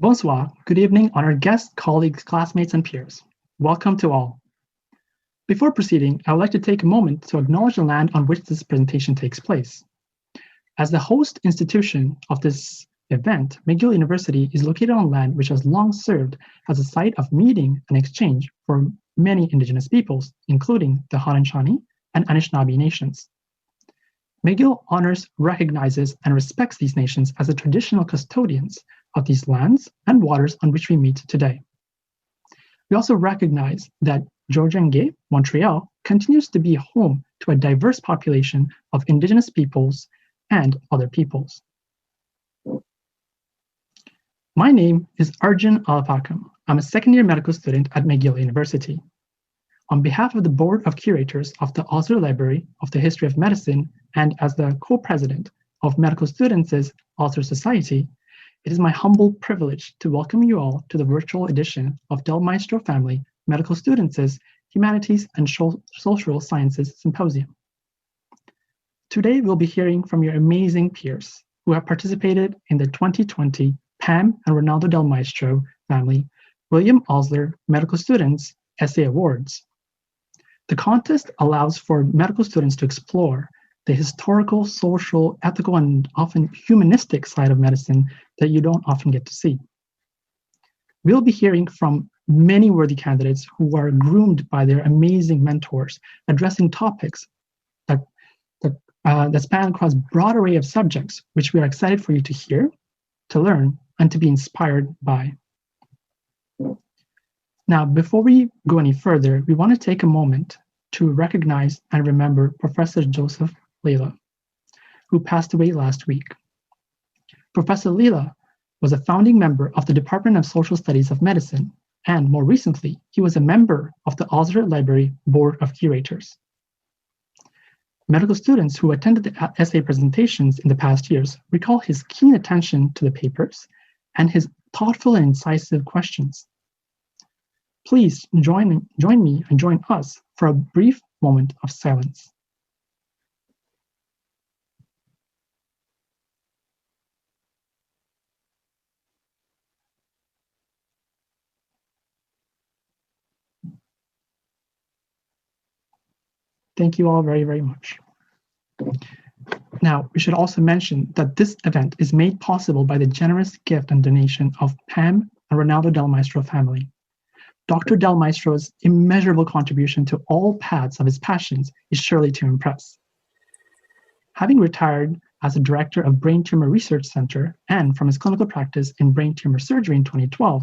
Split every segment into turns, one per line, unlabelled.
Bonsoir, good evening, honored guests, colleagues, classmates, and peers. Welcome to all. Before proceeding, I would like to take a moment to acknowledge the land on which this presentation takes place. As the host institution of this event, McGill University is located on land which has long served as a site of meeting and exchange for many indigenous peoples, including the Haudenosaunee and Anishinaabe nations. McGill honors, recognizes, and respects these nations as the traditional custodians of these lands and waters on which we meet today. We also recognize that Georgian-Gay, Montreal, continues to be home to a diverse population of Indigenous peoples and other peoples. My name is Arjun Alapakam. I'm a second-year medical student at McGill University. On behalf of the Board of Curators of the Osler Library of the History of Medicine and as the co-president of Medical Students' Osler Society, it is my humble privilege to welcome you all to the virtual edition of Del Maestro Family Medical Students' Humanities and Social Sciences Symposium. Today, we'll be hearing from your amazing peers who have participated in the 2020 Pam and Rolando Del Maestro Family William Osler Medical Students Essay Awards. The contest allows for medical students to explore the historical, social, ethical, and often humanistic side of medicine that you don't often get to see. We'll be hearing from many worthy candidates who are groomed by their amazing mentors, addressing topics that span across a broad array of subjects, which we are excited for you to hear, to learn, and to be inspired by. Now, before we go any further, we want to take a moment to recognize and remember Professor Joseph Lila, who passed away last week. Professor Lila was a founding member of the Department of Social Studies of Medicine, and more recently, he was a member of the Osler Library Board of Curators. Medical students who attended the essay presentations in the past years recall his keen attention to the papers and his thoughtful and incisive questions. Please join me and join us for a brief moment of silence. Thank you all very, very much. Now, we should also mention that this event is made possible by the generous gift and donation of Pam and Rolando Del Maestro family. Dr. Del Maestro's immeasurable contribution to all paths of his passions is surely to impress. Having retired as a director of Brain Tumor Research Center and from his clinical practice in brain tumor surgery in 2012,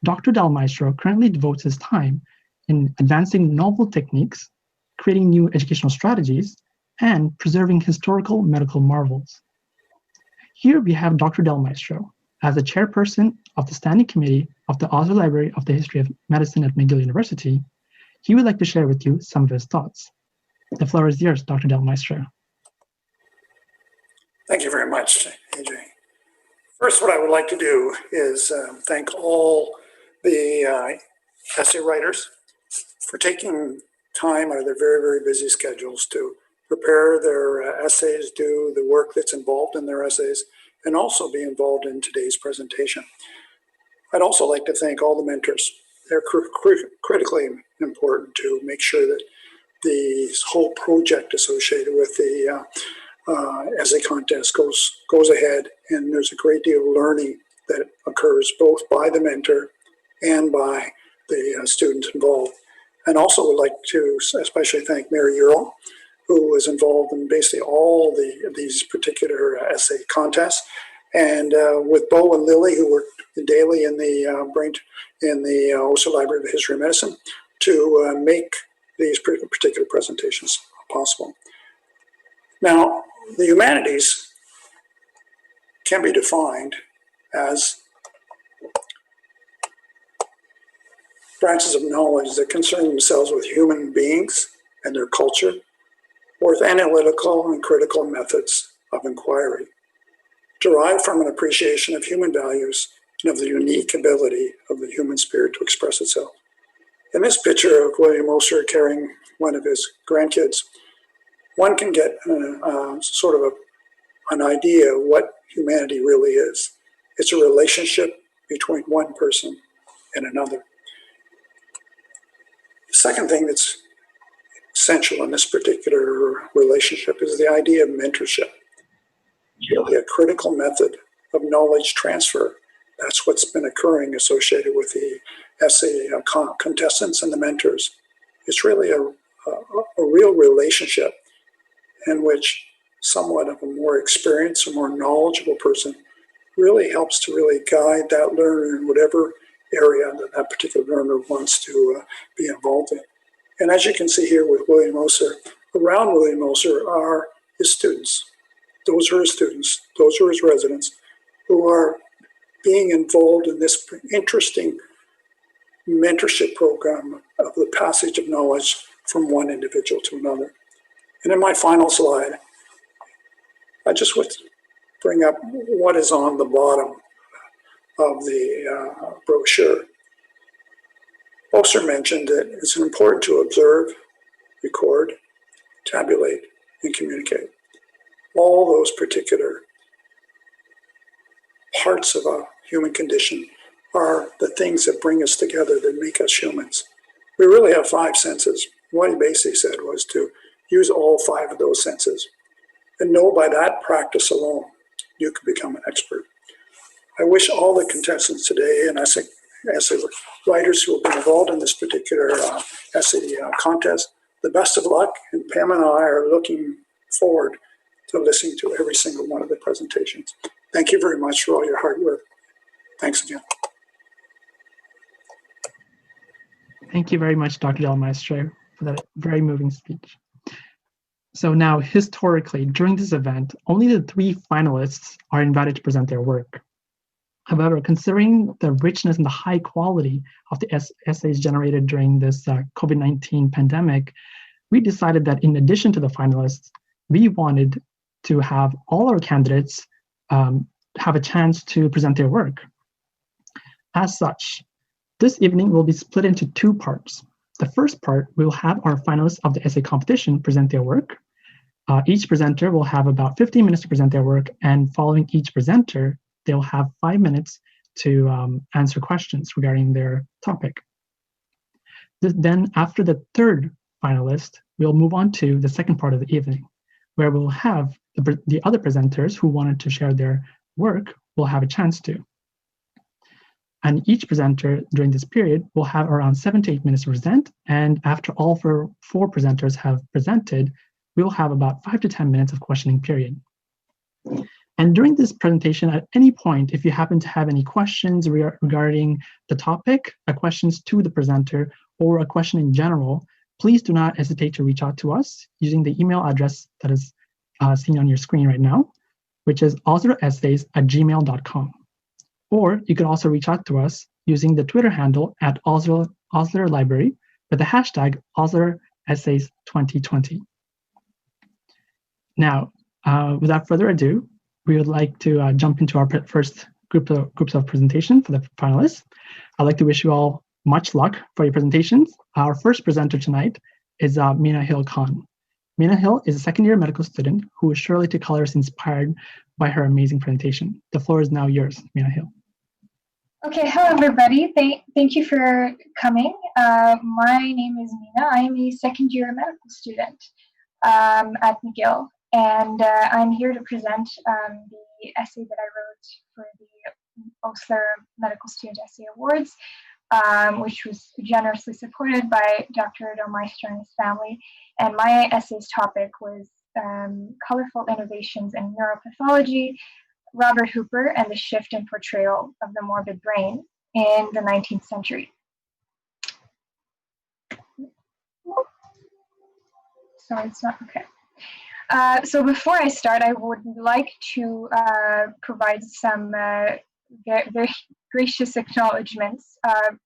Dr. Del Maestro currently devotes his time in advancing novel techniques, creating new educational strategies, and preserving historical medical marvels. Here we have Dr. Del Maestro as the chairperson of the Standing Committee of the Osler Library of the History of Medicine at McGill University. He would like to share with you some of his thoughts. The floor is yours, Dr. Del Maestro.
Thank you very much, AJ. First, what I would like to do is thank all the essay writers for taking time out of their very, very busy schedules to prepare their essays, do the work that's involved in their essays, and also be involved in today's presentation. I'd also like to thank all the mentors. They're critically important to make sure that the whole project associated with the essay contest goes ahead, and there's a great deal of learning that occurs both by the mentor and by the students involved. And also would like to especially thank Mary Earle, who was involved in basically all these particular essay contests, and with Bo and Lily, who worked daily in the Osler Library of the History of Medicine, to make these particular presentations possible. Now, the humanities can be defined as branches of knowledge that concern themselves with human beings and their culture, or with analytical and critical methods of inquiry, derived from an appreciation of human values and of the unique ability of the human spirit to express itself. In this picture of William Osler carrying one of his grandkids, one can get sort of an idea of what humanity really is. It's a relationship between one person and another. The second thing that's essential in this particular relationship is the idea of mentorship. It's really a critical method of knowledge transfer. That's what's been occurring associated with the essay contestants and the mentors. It's really a real relationship in which somewhat of a more experienced or more knowledgeable person really helps to really guide that learner in whatever area that that particular learner wants to be involved in. And as you can see here with William Osler, around William Osler are his students. Those are his students, those are his residents who are being involved in this interesting mentorship program of the passage of knowledge from one individual to another. And in my final slide, I just would bring up what is on the bottom of the brochure. Osler mentioned that it's important to observe, record, tabulate, and communicate. All those particular parts of a human condition are the things that bring us together, that make us humans. We really have 5 senses. What he basically said was to use all 5 of those senses and know by that practice alone, you can become an expert. I wish all the contestants today and essay writers who have been involved in this particular essay contest the best of luck, and Pam and I are looking forward to listening to every single one of the presentations. Thank you very much for all your hard work. Thanks again.
Thank you very much, Dr. Del Maestro, for that very moving speech. So now, historically, during this event, only the 3 finalists are invited to present their work. However, considering the richness and the high quality of the essays generated during this COVID-19 pandemic, we decided that in addition to the finalists, we wanted to have all our candidates have a chance to present their work. As such, this evening will be split into 2 parts. The first part, we will have our finalists of the essay competition present their work. Each presenter will have about 15 minutes to present their work, and following each presenter, they'll have 5 minutes to answer questions regarding their topic. Then after the third finalist, we'll move on to the second part of the evening, where we'll have the other presenters who wanted to share their work will have a chance to. And each presenter during this period will have around 7 to 8 minutes to present, and after all 4 presenters have presented, we'll have about 5 to 10 minutes of questioning period. And during this presentation, at any point, if you happen to have any questions regarding the topic, questions to the presenter, or a question in general, please do not hesitate to reach out to us using the email address that is seen on your screen right now, which is osleressays@gmail.com. Or you can also reach out to us using the Twitter handle at Osler Library with the hashtag OslerEssays2020. Now, without further ado, we would like to jump into our first groups of presentation for the finalists. I'd like to wish you all much luck for your presentations. Our first presenter tonight is Minahil Khan. Minahil is a second-year medical student who is surely to colors inspired by her amazing presentation. The floor is now yours, Minahil.
Okay, hello everybody. Thank you for coming. My name is Mina. I'm a second-year medical student at McGill. And I'm here to present the essay that I wrote for the Osler Medical Student Essay Awards, which was generously supported by Dr. Del Maestro and his family. And my essay's topic was Colourful Innovations in Neuropathology, Robert Hooper and the Shift in Portrayal of the Morbid Brain in the 19th Century. Sorry, it's not okay. So before I start, I would like to provide some very gracious acknowledgements,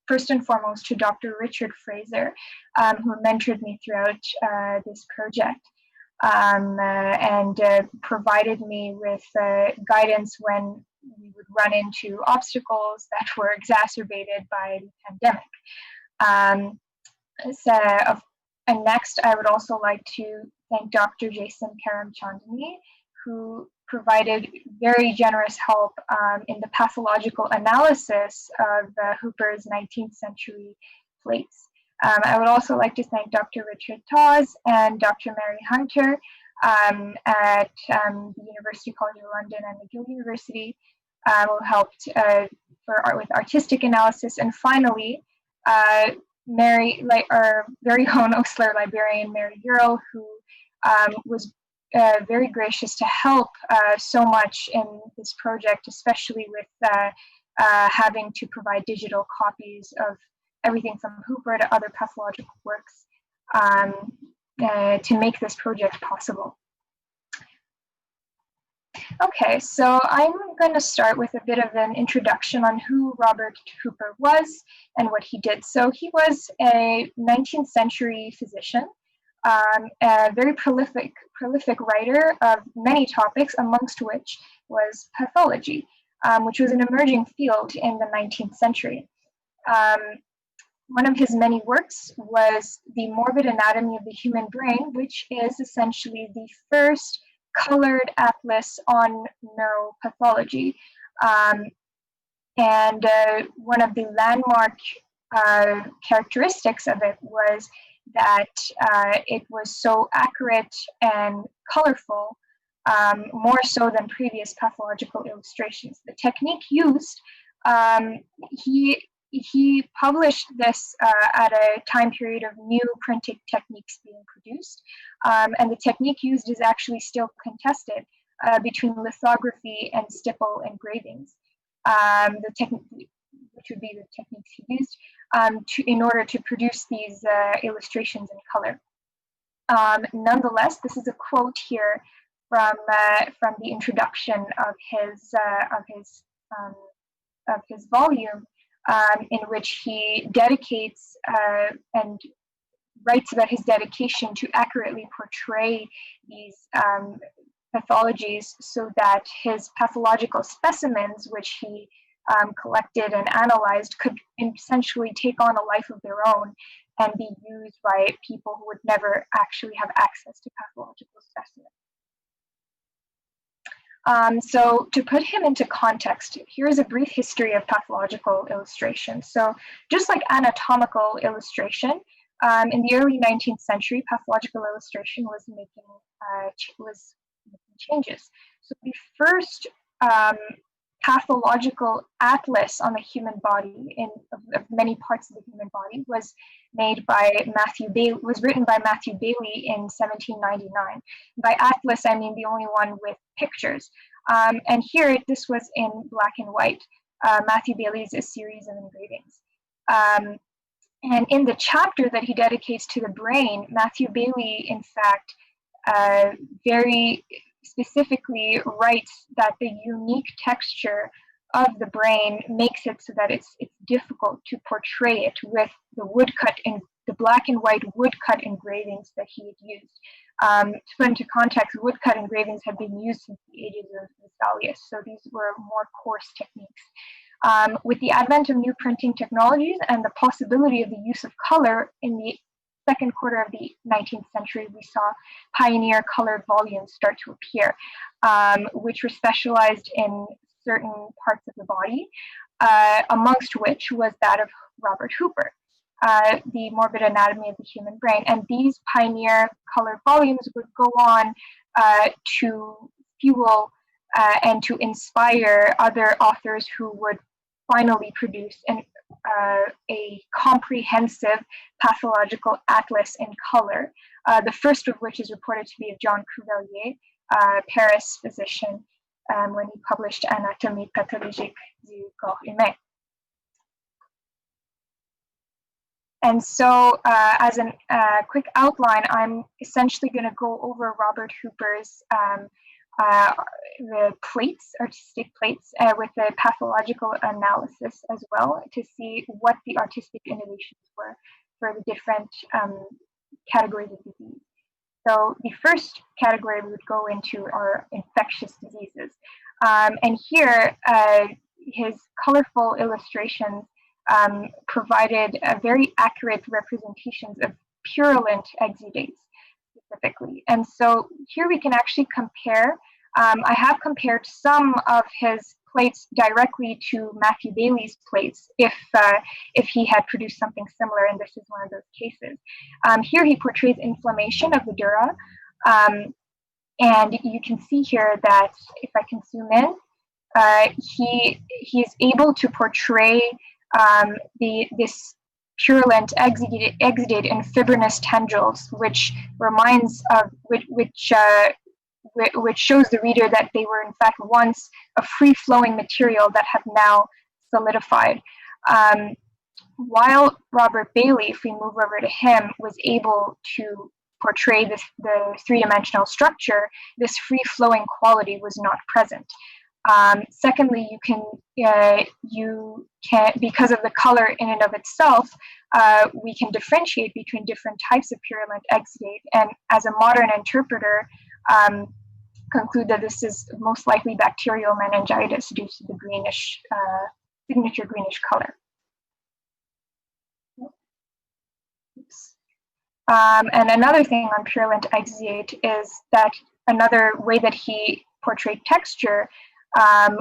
first and foremost to Dr. Richard Fraser, who mentored me throughout this project and provided me with guidance when we would run into obstacles that were exacerbated by the pandemic. And next, I would also like to thank Dr. Jason Karamchandani, who provided very generous help in the pathological analysis of Hooper's 19th century plates. I would also like to thank Dr. Richard Tawes and Dr. Mary Hunter at the University College of London and McGill University, who helped with artistic analysis. And finally, Mary, like our very own Osler librarian, Mary Earle, who was very gracious to help so much in this project, especially with having to provide digital copies of everything from Hooper to other pathological works to make this project possible. Okay, so I'm going to start with a bit of an introduction on who Robert Hooper was and what he did. So he was a 19th century physician, a very prolific writer of many topics, amongst which was pathology, which was an emerging field in the 19th century. One of his many works was The Morbid Anatomy of the Human Brain, which is essentially the first colored atlas on neuropathology. And one of the landmark characteristics of it was that it was so accurate and colorful, more so than previous pathological illustrations. The technique used, he published this at a time period of new printing techniques being produced, and the technique used is actually still contested between lithography and stipple engravings, which would be the techniques he used in order to produce these illustrations in color. Nonetheless, this is a quote here from the introduction of his volume, in which he dedicates and writes about his dedication to accurately portray these pathologies so that his pathological specimens, which he collected and analyzed, could essentially take on a life of their own and be used by people who would never actually have access to pathological specimens. So to put him into context, here is a brief history of pathological illustration. So just like anatomical illustration, in the early 19th century, pathological illustration was making changes. So the first pathological atlas on the human body, of many parts of the human body, was made by written by Matthew Bailey in 1799. By atlas, I mean the only one with pictures. And here, this was in black and white. Matthew Bailey's a series of engravings. And in the chapter that he dedicates to the brain, Matthew Bailey, in fact, very specifically writes that the unique texture of the brain makes it so that it's difficult to portray it with the woodcut and the black and white woodcut engravings that he had used. To put into context, woodcut engravings had been used since the ages of Vesalius, so these were more coarse techniques. With the advent of new printing technologies and the possibility of the use of color in the second quarter of the 19th century, we saw pioneer colored volumes start to appear, which were specialized in certain parts of the body, amongst which was that of Robert Hooper, The Morbid Anatomy of the Human Brain. And these pioneer colored volumes would go on to fuel and to inspire other authors who would finally produce a comprehensive pathological atlas in color, the first of which is reported to be of John Cuvelier, Paris physician, when he published Anatomie pathologique du corps humain. And so, as a quick outline, I'm essentially going to go over Robert Hooper's the plates, artistic plates, with a pathological analysis as well, to see what the artistic innovations were for the different categories of disease. So the first category we would go into are infectious diseases. And here, his colorful illustrations provided very accurate representations of purulent exudates specifically. And so here we can actually compare I have compared some of his plates directly to Matthew Bailey's plates if he had produced something similar, and this is one of those cases. Here he portrays inflammation of the dura, and you can see here that if I can zoom in, he is able to portray this purulent exudate in fibrinous tendrils, which reminds of which shows the reader that they were in fact once a free-flowing material that have now solidified. While Robert Bailey, if we move over to him, was able to portray the three-dimensional structure, this free-flowing quality was not present. Secondly, you can, because of the color in and of itself, we can differentiate between different types of purulent exudate, and as a modern interpreter, conclude that this is most likely bacterial meningitis due to the greenish, signature greenish color. And another thing on purulent exudate is that another way that he portrayed texture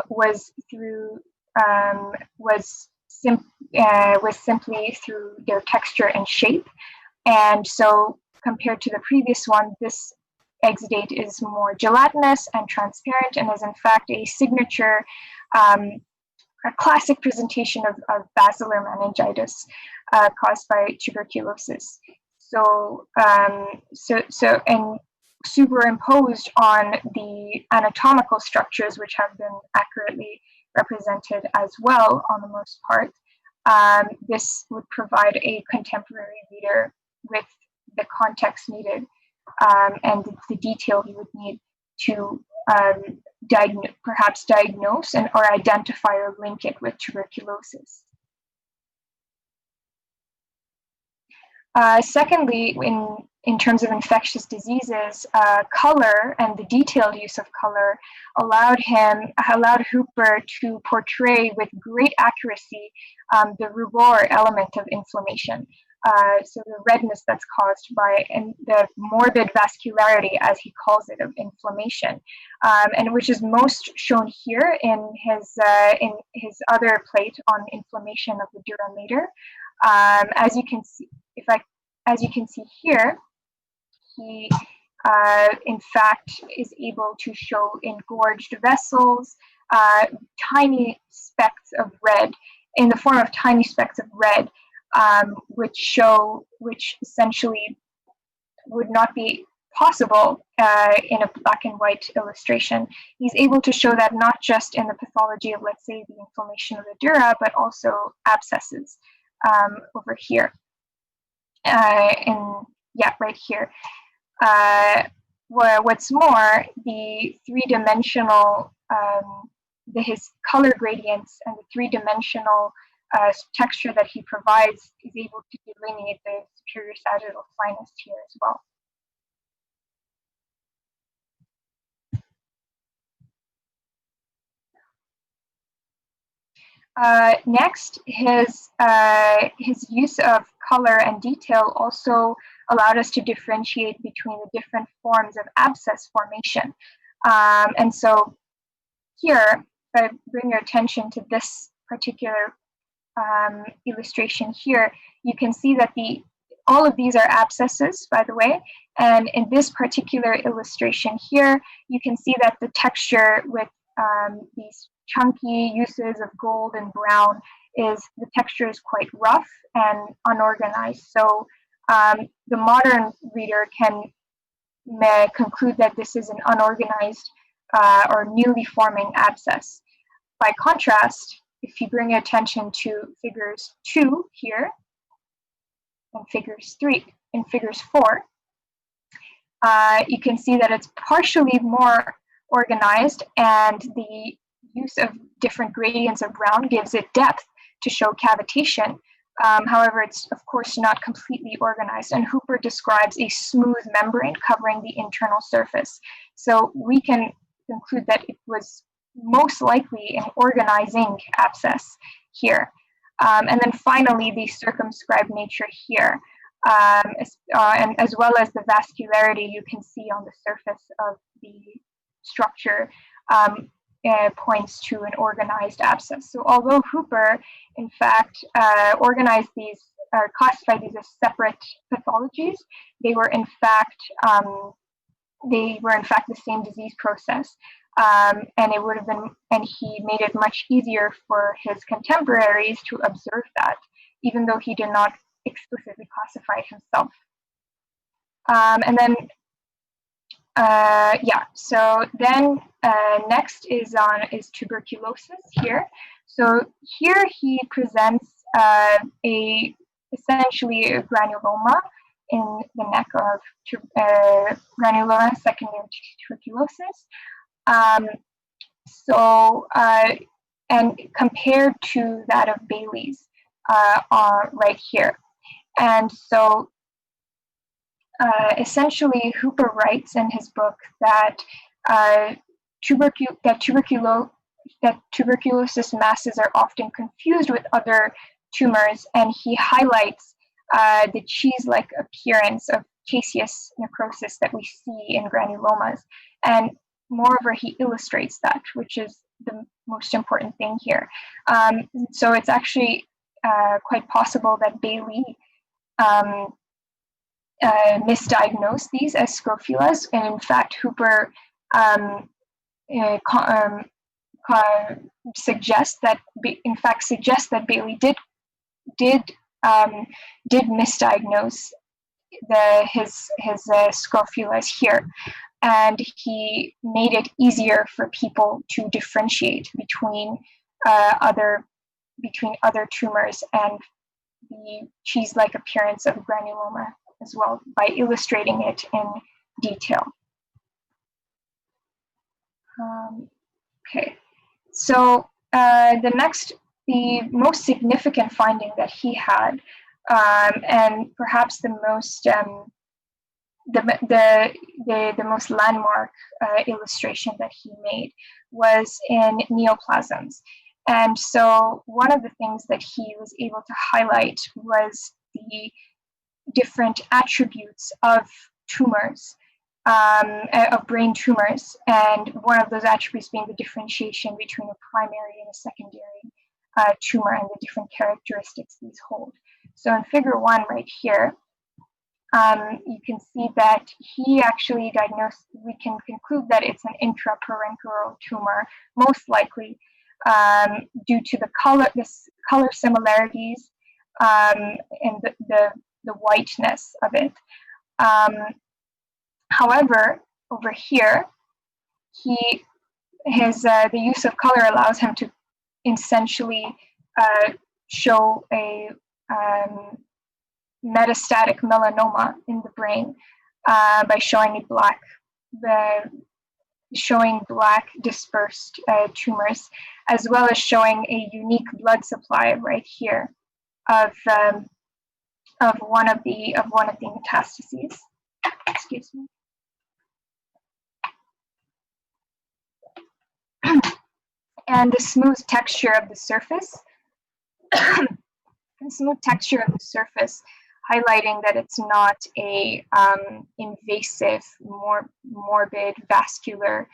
was simply through their texture and shape. And so compared to the previous one, this exudate is more gelatinous and transparent, and is in fact a signature, a classic presentation of basilar meningitis caused by tuberculosis. So, and superimposed on the anatomical structures, which have been accurately represented as well on the most part, this would provide a contemporary reader with the context needed and the detail he would need to perhaps diagnose or identify or link it with tuberculosis. Secondly, in terms of infectious diseases, color and the detailed use of color allowed Hooper to portray with great accuracy the rubor element of inflammation. So the redness that's caused by the morbid vascularity, as he calls it, of inflammation, and which is most shown here in his other plate on inflammation of the dura mater. As you can see, as you can see here, he in fact is able to show engorged vessels, tiny specks of red, in the form of tiny specks of red, which essentially would not be possible in a black and white illustration. He's able to show that not just in the pathology of, let's say, the inflammation of the dura, but also abscesses over here. Right here. What's more, the three-dimensional, his color gradients and the three-dimensional texture that he provides is able to delineate the superior sagittal sinus here as well. Next, his use of color and detail also allowed us to differentiate between the different forms of abscess formation. And so here, if I bring your attention to this particular illustration here, you can see that all of these are abscesses, by the way, and in this particular illustration here, you can see that the texture with these chunky uses of gold and brown the texture is quite rough and unorganized. So the modern reader may conclude that this is an unorganized or newly forming abscess. By contrast, if you bring attention to figures 2 here and figures 4, you can see that it's partially more organized, and the use of different gradients of brown gives it depth to show cavitation. However, it's of course not completely organized, and Hooper describes a smooth membrane covering the internal surface. So we can conclude that it was most likely an organizing abscess here. And then finally, the circumscribed nature here, and as well as the vascularity you can see on the surface of the structure points to an organized abscess. So although Hooper, in fact, organized these or classified these as separate pathologies, they were in fact the same disease process. And it would have been, and he made it much easier for his contemporaries to observe that, even though he did not explicitly classify himself. And then, so then next is tuberculosis here. So here he presents essentially a granuloma in the neck of granuloma secondary to tuberculosis. And compared to that of Bailey's right here. And so essentially Hooper writes in his book that tuberculosis masses are often confused with other tumors, and he highlights the cheese-like appearance of caseous necrosis that we see in granulomas. And moreover, he illustrates that, which is the most important thing here. So it's actually quite possible that Bailey misdiagnosed these as scrofulas, and in fact, Hooper suggests that Bailey did misdiagnose his scrofulas here, and he made it easier for people to differentiate between other tumors and the cheese-like appearance of granuloma as well, by illustrating it in detail. Okay, so the most significant finding that he had, and perhaps the most landmark illustration that he made, was in neoplasms. And so one of the things that he was able to highlight was the different attributes of tumors, of brain tumors, and one of those attributes being the differentiation between a primary and a secondary tumor and the different characteristics these hold. So in figure 1 right here, you can see that he actually diagnosed, we can conclude that it's an intraparenchymal tumor, most likely due to the color similarities and the whiteness of it. However, over here, the use of color allows him to essentially show a metastatic melanoma in the brain by showing black dispersed tumors, as well as showing a unique blood supply right here of one of the metastases. Excuse me. And the smooth texture of the surface, highlighting that it's not a invasive, morbid, vascular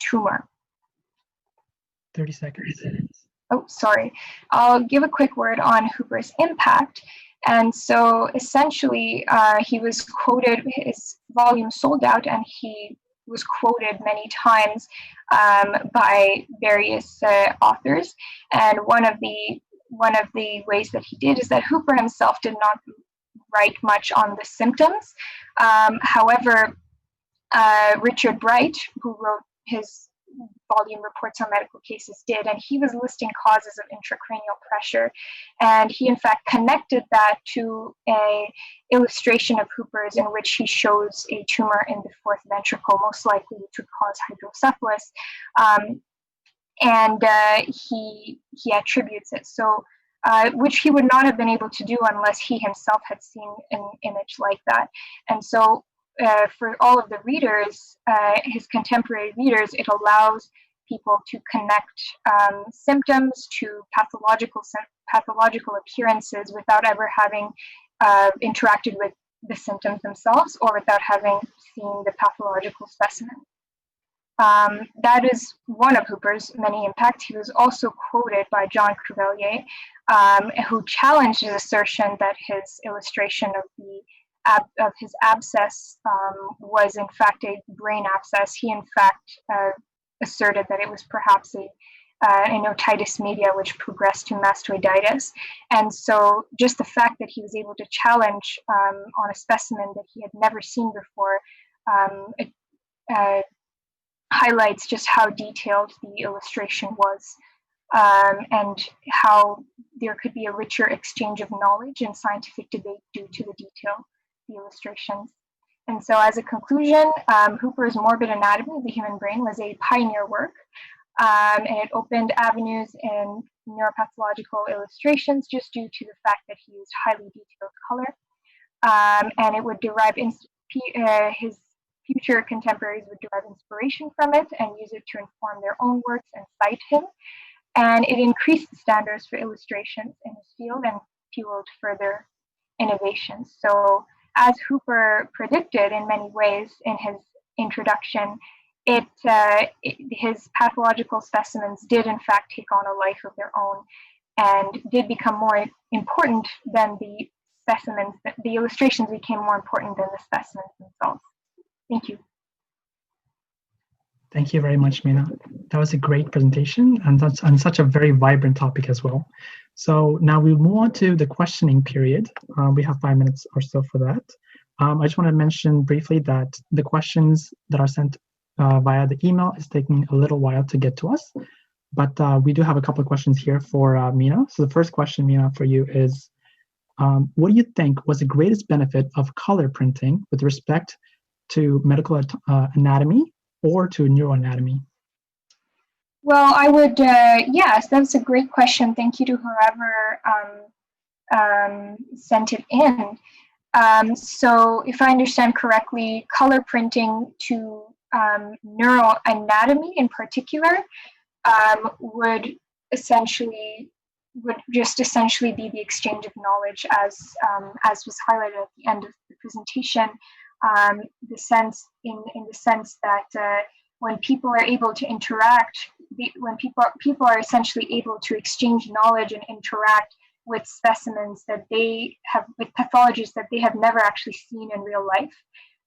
tumor.
30 seconds.
Oh, sorry. I'll give a quick word on Hooper's impact. And so essentially, he was quoted, his volume sold out, and he was quoted many times by various authors. And one of the ways that he did is that Hooper himself did not write much on the symptoms. However, Richard Bright, who wrote his volume Reports on Medical Cases, did, and he was listing causes of intracranial pressure, and he in fact connected that to a illustration of Hooper's in which he shows a tumor in the fourth ventricle, most likely to cause hydrocephalus, and he attributes it, so which he would not have been able to do unless he himself had seen an image like that. And so for all of the readers, his contemporary readers, it allows people to connect symptoms to pathological appearances without ever having interacted the symptoms themselves or without having seen the pathological specimen. That is one of Hooper's many impacts. He was also quoted by John Crevellier, who challenged his assertion that his illustration of his abscess was in fact a brain abscess. He in fact asserted that it was perhaps a otitis media which progressed to mastoiditis. And so just the fact that he was able to challenge on a specimen that he had never seen before highlights just how detailed the illustration was, and how there could be a richer exchange of knowledge and scientific debate due to the detail of the illustrations. And so as a conclusion, Hooper's Morbid Anatomy of the Human Brain was a pioneer work, and it opened avenues in neuropathological illustrations just due to the fact that he used highly detailed color, and it would derive his future contemporaries would derive inspiration from it and use it to inform their own works and cite him. And it increased the standards for illustrations in his field and fueled further innovations. So as Hooper predicted in many ways in his introduction, his pathological specimens did in fact take on a life of their own and did become more important than the specimens. The illustrations became more important than the specimens themselves. Thank you.
Thank you very much, Mina. That was a great presentation and such a very vibrant topic as well. So now we'll move on to the questioning period. We have 5 minutes or so for that. I just want to mention briefly that the questions that are sent via the email is taking a little while to get to us, but we do have a couple of questions here for Mina. So the first question, Mina, for you is, what do you think was the greatest benefit of color printing with respect to medical anatomy or to neuroanatomy?
Well, I would, yes, that's a great question. Thank you to whoever sent it in. So if I understand correctly, color printing to neuroanatomy in particular would just essentially be the exchange of knowledge as was highlighted at the end of the presentation. The sense that when people are able to interact, when people are essentially able to exchange knowledge and interact with specimens that they have, with pathologies that they have never actually seen in real life,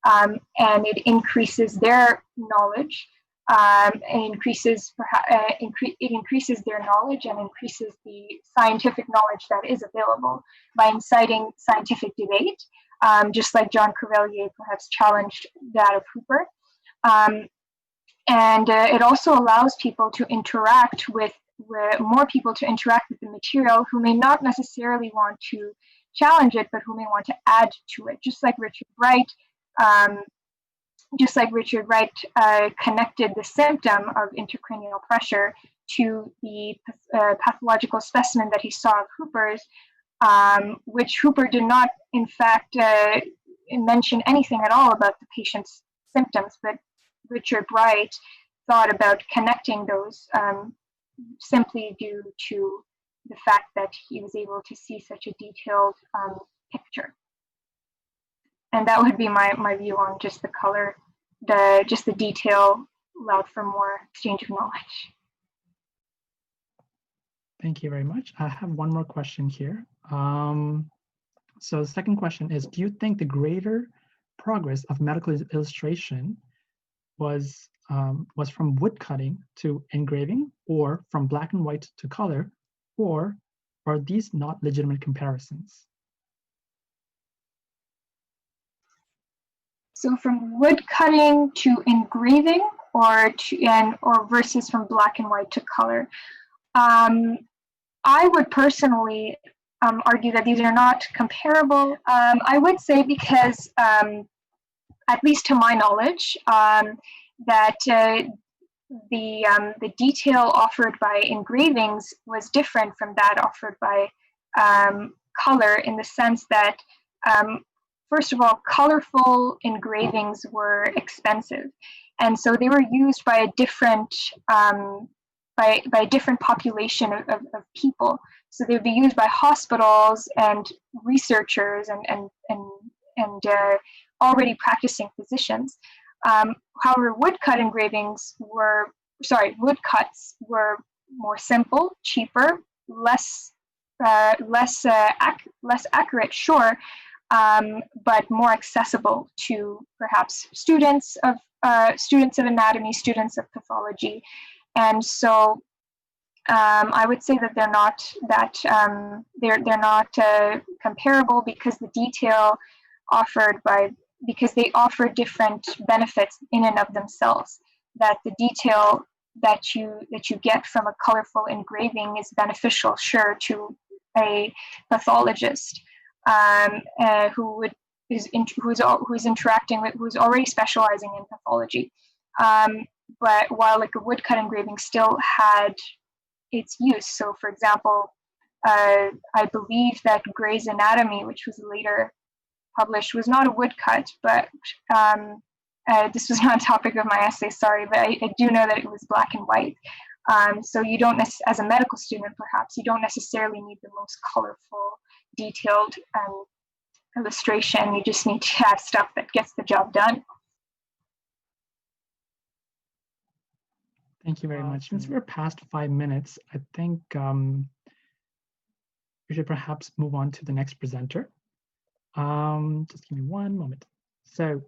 and it increases their knowledge, it increases their knowledge and increases the scientific knowledge that is available by inciting scientific debate. Just like John Crevellier perhaps challenged that of Hooper. And it also allows people to interact with more people to interact with the material who may not necessarily want to challenge it, but who may want to add to it. Just like Richard Wright connected the symptom of intracranial pressure to the pathological specimen that he saw of Hooper's, which Hooper did not, in fact, mention anything at all about the patient's symptoms, but Richard Wright thought about connecting those simply due to the fact that he was able to see such a detailed picture. And that would be my view on just the color, just the detail allowed for more exchange of knowledge.
Thank you very much. I have one more question here. So the second question is, do you think the greater progress of medical illustration was from wood cutting to engraving, or from black and white to color, or are these not legitimate comparisons?
So from wood cutting to engraving, or versus from black and white to color. I would personally argue that these are not comparable. I would say because, at least to my knowledge, that the detail offered by engravings was different from that offered by color, in the sense that, first of all, colorful engravings were expensive, and so they were used by a different by a different population of people. So they would be used by hospitals and researchers and already practicing physicians. However, woodcuts were more simple, cheaper, less accurate, sure, but more accessible to perhaps students of anatomy, students of pathology, and so I would say that they're not comparable because the detail because they offer different benefits in and of themselves. That the detail that you get from a colorful engraving is beneficial, sure, to a pathologist who's already specializing in pathology. But while like a woodcut engraving still had its use. So, for example, I believe that Gray's Anatomy, which was later published, was not a woodcut, but this was not a topic of my essay, sorry, but I do know that it was black and white. So you don't, as a medical student, perhaps, you don't necessarily need the most colorful, detailed illustration. You just need to have stuff that gets the job done.
Thank you very much. Since we're past 5 minutes, I think we should perhaps move on to the next presenter. Just give me one moment. So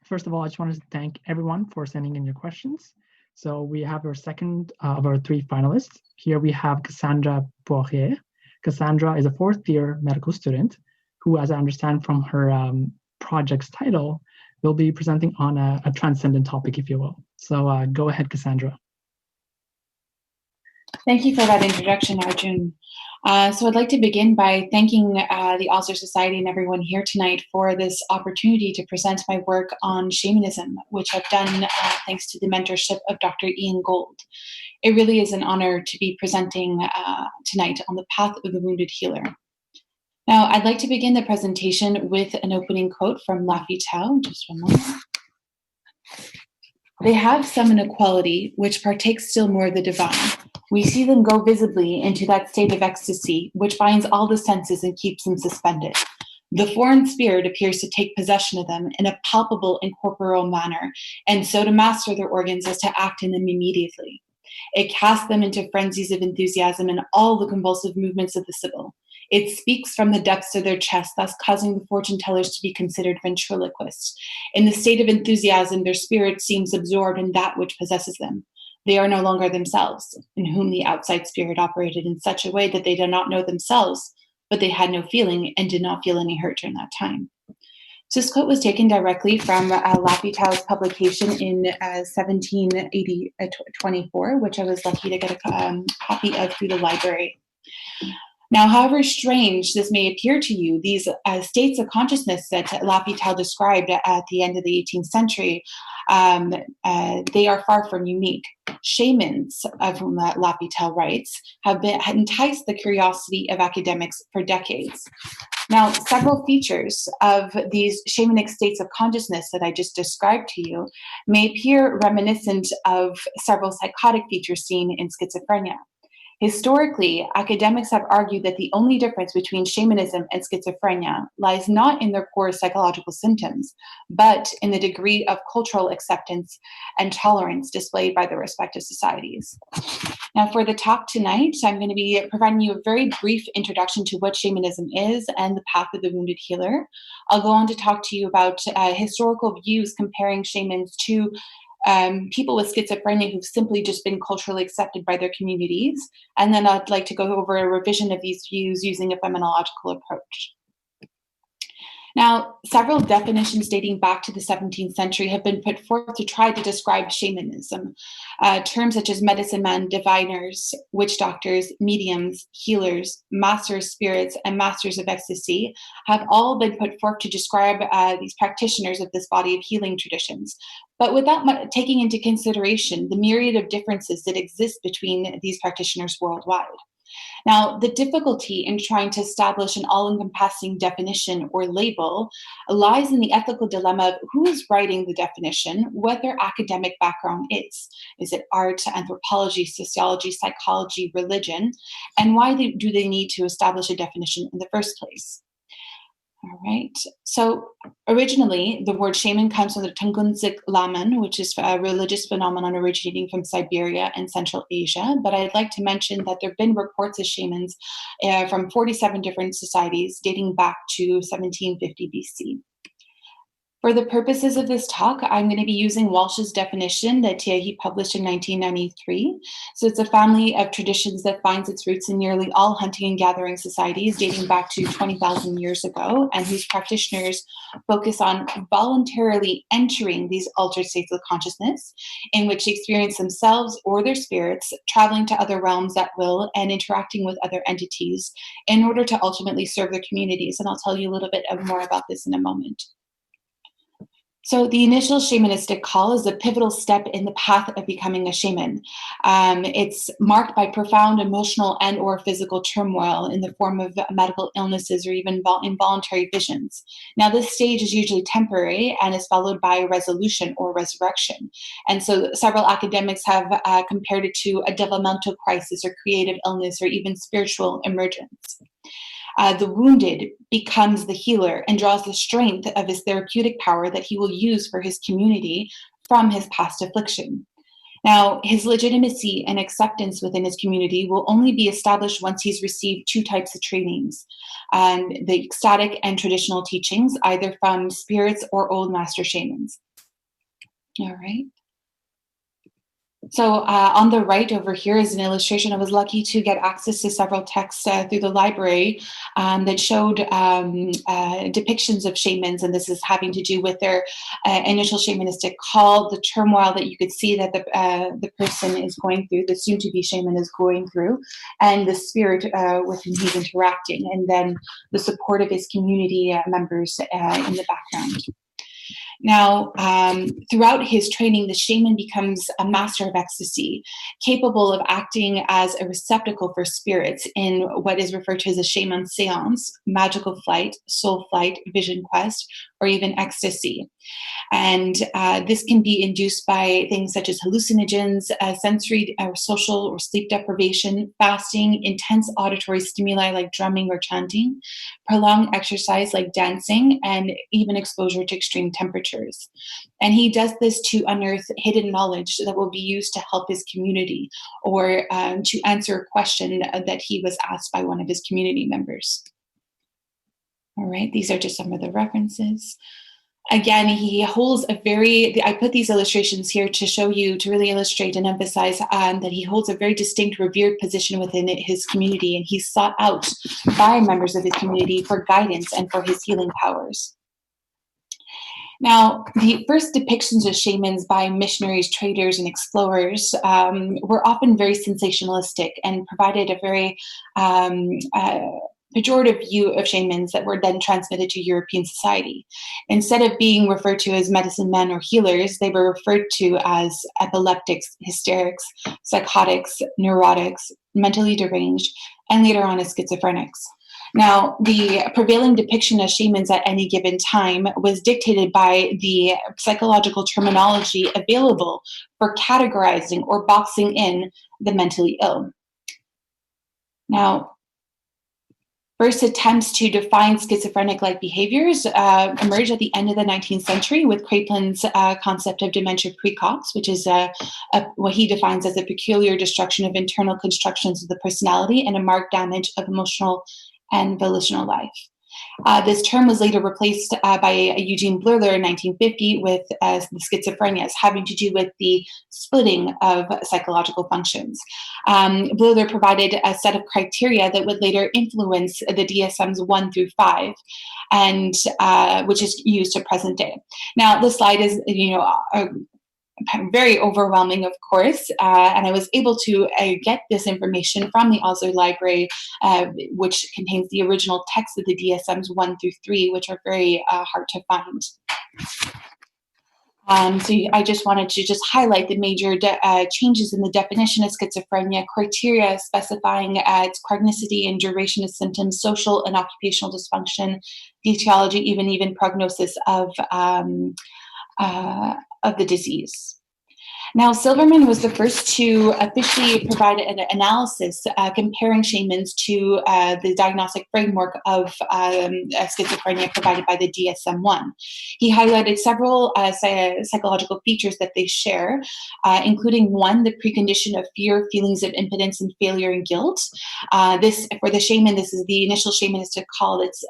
first of all, I just wanted to thank everyone for sending in your questions. So we have our second of our 3 finalists. Here we have Cassandra Poirier. Cassandra is a 4th-year medical student who, as I understand from her project's title, will be presenting on a transcendent topic, if you will. So go ahead, Cassandra.
Thank you for that introduction, Arjun. So I'd like to begin by thanking the Osler Society and everyone here tonight for this opportunity to present my work on shamanism, which I've done thanks to the mentorship of Dr. Ian Gold. It really is an honor to be presenting tonight on the path of the wounded healer. Now, I'd like to begin the presentation with an opening quote from Lafitau. Just one moment. They have some inequality which partakes still more of the divine. We see them go visibly into that state of ecstasy which binds all the senses and keeps them suspended. The foreign spirit appears to take possession of them in a palpable and corporeal manner, and so to master their organs as to act in them immediately. It casts them into frenzies of enthusiasm and all the convulsive movements of the Sibyl. It speaks from the depths of their chest, thus causing the fortune tellers to be considered ventriloquists. In the state of enthusiasm, their spirit seems absorbed in that which possesses them. They are no longer themselves, in whom the outside spirit operated in such a way that they did not know themselves, but they had no feeling and did not feel any hurt during that time. So this quote was taken directly from Lafitau's publication in 1724, which I was lucky to get a copy of through the library. Now, however strange this may appear to you, these states of consciousness that Lafitau described at the end of the 18th century, they are far from unique. Shamans, of whom Lafitau writes, have enticed the curiosity of academics for decades. Now, several features of these shamanic states of consciousness that I just described to you may appear reminiscent of several psychotic features seen in schizophrenia. Historically, academics have argued that the only difference between shamanism and schizophrenia lies not in their core psychological symptoms, but in the degree of cultural acceptance and tolerance displayed by the respective societies. Now, for the talk tonight, I'm going to be providing you a very brief introduction to what shamanism is and the path of the wounded healer. I'll go on to talk to you about historical views comparing shamans to people with schizophrenia who've simply just been culturally accepted by their communities. And then I'd like to go over a revision of these views using a phenomenological approach. Now, several definitions dating back to the 17th century have been put forth to try to describe shamanism. Terms such as medicine men, diviners, witch doctors, mediums, healers, masters spirits, and masters of ecstasy have all been put forth to describe these practitioners of this body of healing traditions, but without taking into consideration the myriad of differences that exist between these practitioners worldwide. Now, the difficulty in trying to establish an all-encompassing definition or label lies in the ethical dilemma of who is writing the definition, what their academic background is. Is it art, anthropology, sociology, psychology, religion? And why do they need to establish a definition in the first place? All right. So originally, the word shaman comes from the Tungunzik Laman, which is a religious phenomenon originating from Siberia and Central Asia. But I'd like to mention that there have been reports of shamans from 47 different societies dating back to 1750 BC. For the purposes of this talk, I'm going to be using Walsh's definition that he published in 1993. So it's a family of traditions that finds its roots in nearly all hunting and gathering societies dating back to 20,000 years ago, and whose practitioners focus on voluntarily entering these altered states of consciousness in which they experience themselves or their spirits, traveling to other realms at will and interacting with other entities in order to ultimately serve their communities. And I'll tell you a little bit more about this in a moment. So the initial shamanistic call is a pivotal step in the path of becoming a shaman. It's marked by profound emotional and or physical turmoil in the form of medical illnesses or even involuntary visions. Now, this stage is usually temporary and is followed by resolution or resurrection. And so several academics have compared it to a developmental crisis or creative illness or even spiritual emergence. The wounded becomes the healer and draws the strength of his therapeutic power that he will use for his community from his past affliction. Now, his legitimacy and acceptance within his community will only be established once he's received two types of trainings, the ecstatic and traditional teachings, either from spirits or old master shamans. All right. So on the right over here is an illustration. I was lucky to get access to several texts through the library that showed depictions of shamans, and this is having to do with their initial shamanistic call, the turmoil that you could see that the person is going through, the soon-to-be shaman is going through, and the spirit with whom he's interacting, and then the support of his community members in the background. Now, throughout his training, the shaman becomes a master of ecstasy, capable of acting as a receptacle for spirits in what is referred to as a shaman seance, magical flight, soul flight, vision quest, or even ecstasy. And this can be induced by things such as hallucinogens, sensory or social or sleep deprivation, fasting, intense auditory stimuli like drumming or chanting, prolonged exercise like dancing, and even exposure to extreme temperatures. And he does this to unearth hidden knowledge that will be used to help his community or to answer a question that he was asked by one of his community members. All right, these are just some of the references. Again, he holds I put these illustrations here to show you, to really illustrate and emphasize that he holds a very distinct, revered position within his community, and he's sought out by members of his community for guidance and for his healing powers. Now, the first depictions of shamans by missionaries, traders, and explorers were often very sensationalistic and provided a very pejorative view of shamans that were then transmitted to European society. Instead of being referred to as medicine men or healers, they were referred to as epileptics, hysterics, psychotics, neurotics, mentally deranged, and later on as schizophrenics. Now, the prevailing depiction of shamans at any given time was dictated by the psychological terminology available for categorizing or boxing in the mentally ill. Now, first attempts to define schizophrenic-like behaviors emerged at the end of the 19th century with Kraepelin's concept of dementia precox, which is what he defines as a peculiar destruction of internal constructions of the personality and a marked damage of emotional and volitional life. This term was later replaced by Eugene Bleuler in 1950 with the schizophrenias, having to do with the splitting of psychological functions. Bleuler provided a set of criteria that would later influence the DSMs 1 through 5, and which is used to present day. Now, this slide is, very overwhelming, of course, and I was able to get this information from the Osler Library, which contains the original text of the DSMs 1 through 3, which are very hard to find. So I just wanted to highlight the major changes in the definition of schizophrenia, criteria specifying its chronicity and duration of symptoms, social and occupational dysfunction, the etiology, even prognosis of the disease. Now, Silverman was the first to officially provide an analysis comparing shamans to the diagnostic framework of schizophrenia provided by the DSM-1. He highlighted several psychological features that they share, including one, the precondition of fear, feelings of impotence and failure and guilt. This, for the shaman, this is the initial shamanistic call. It's,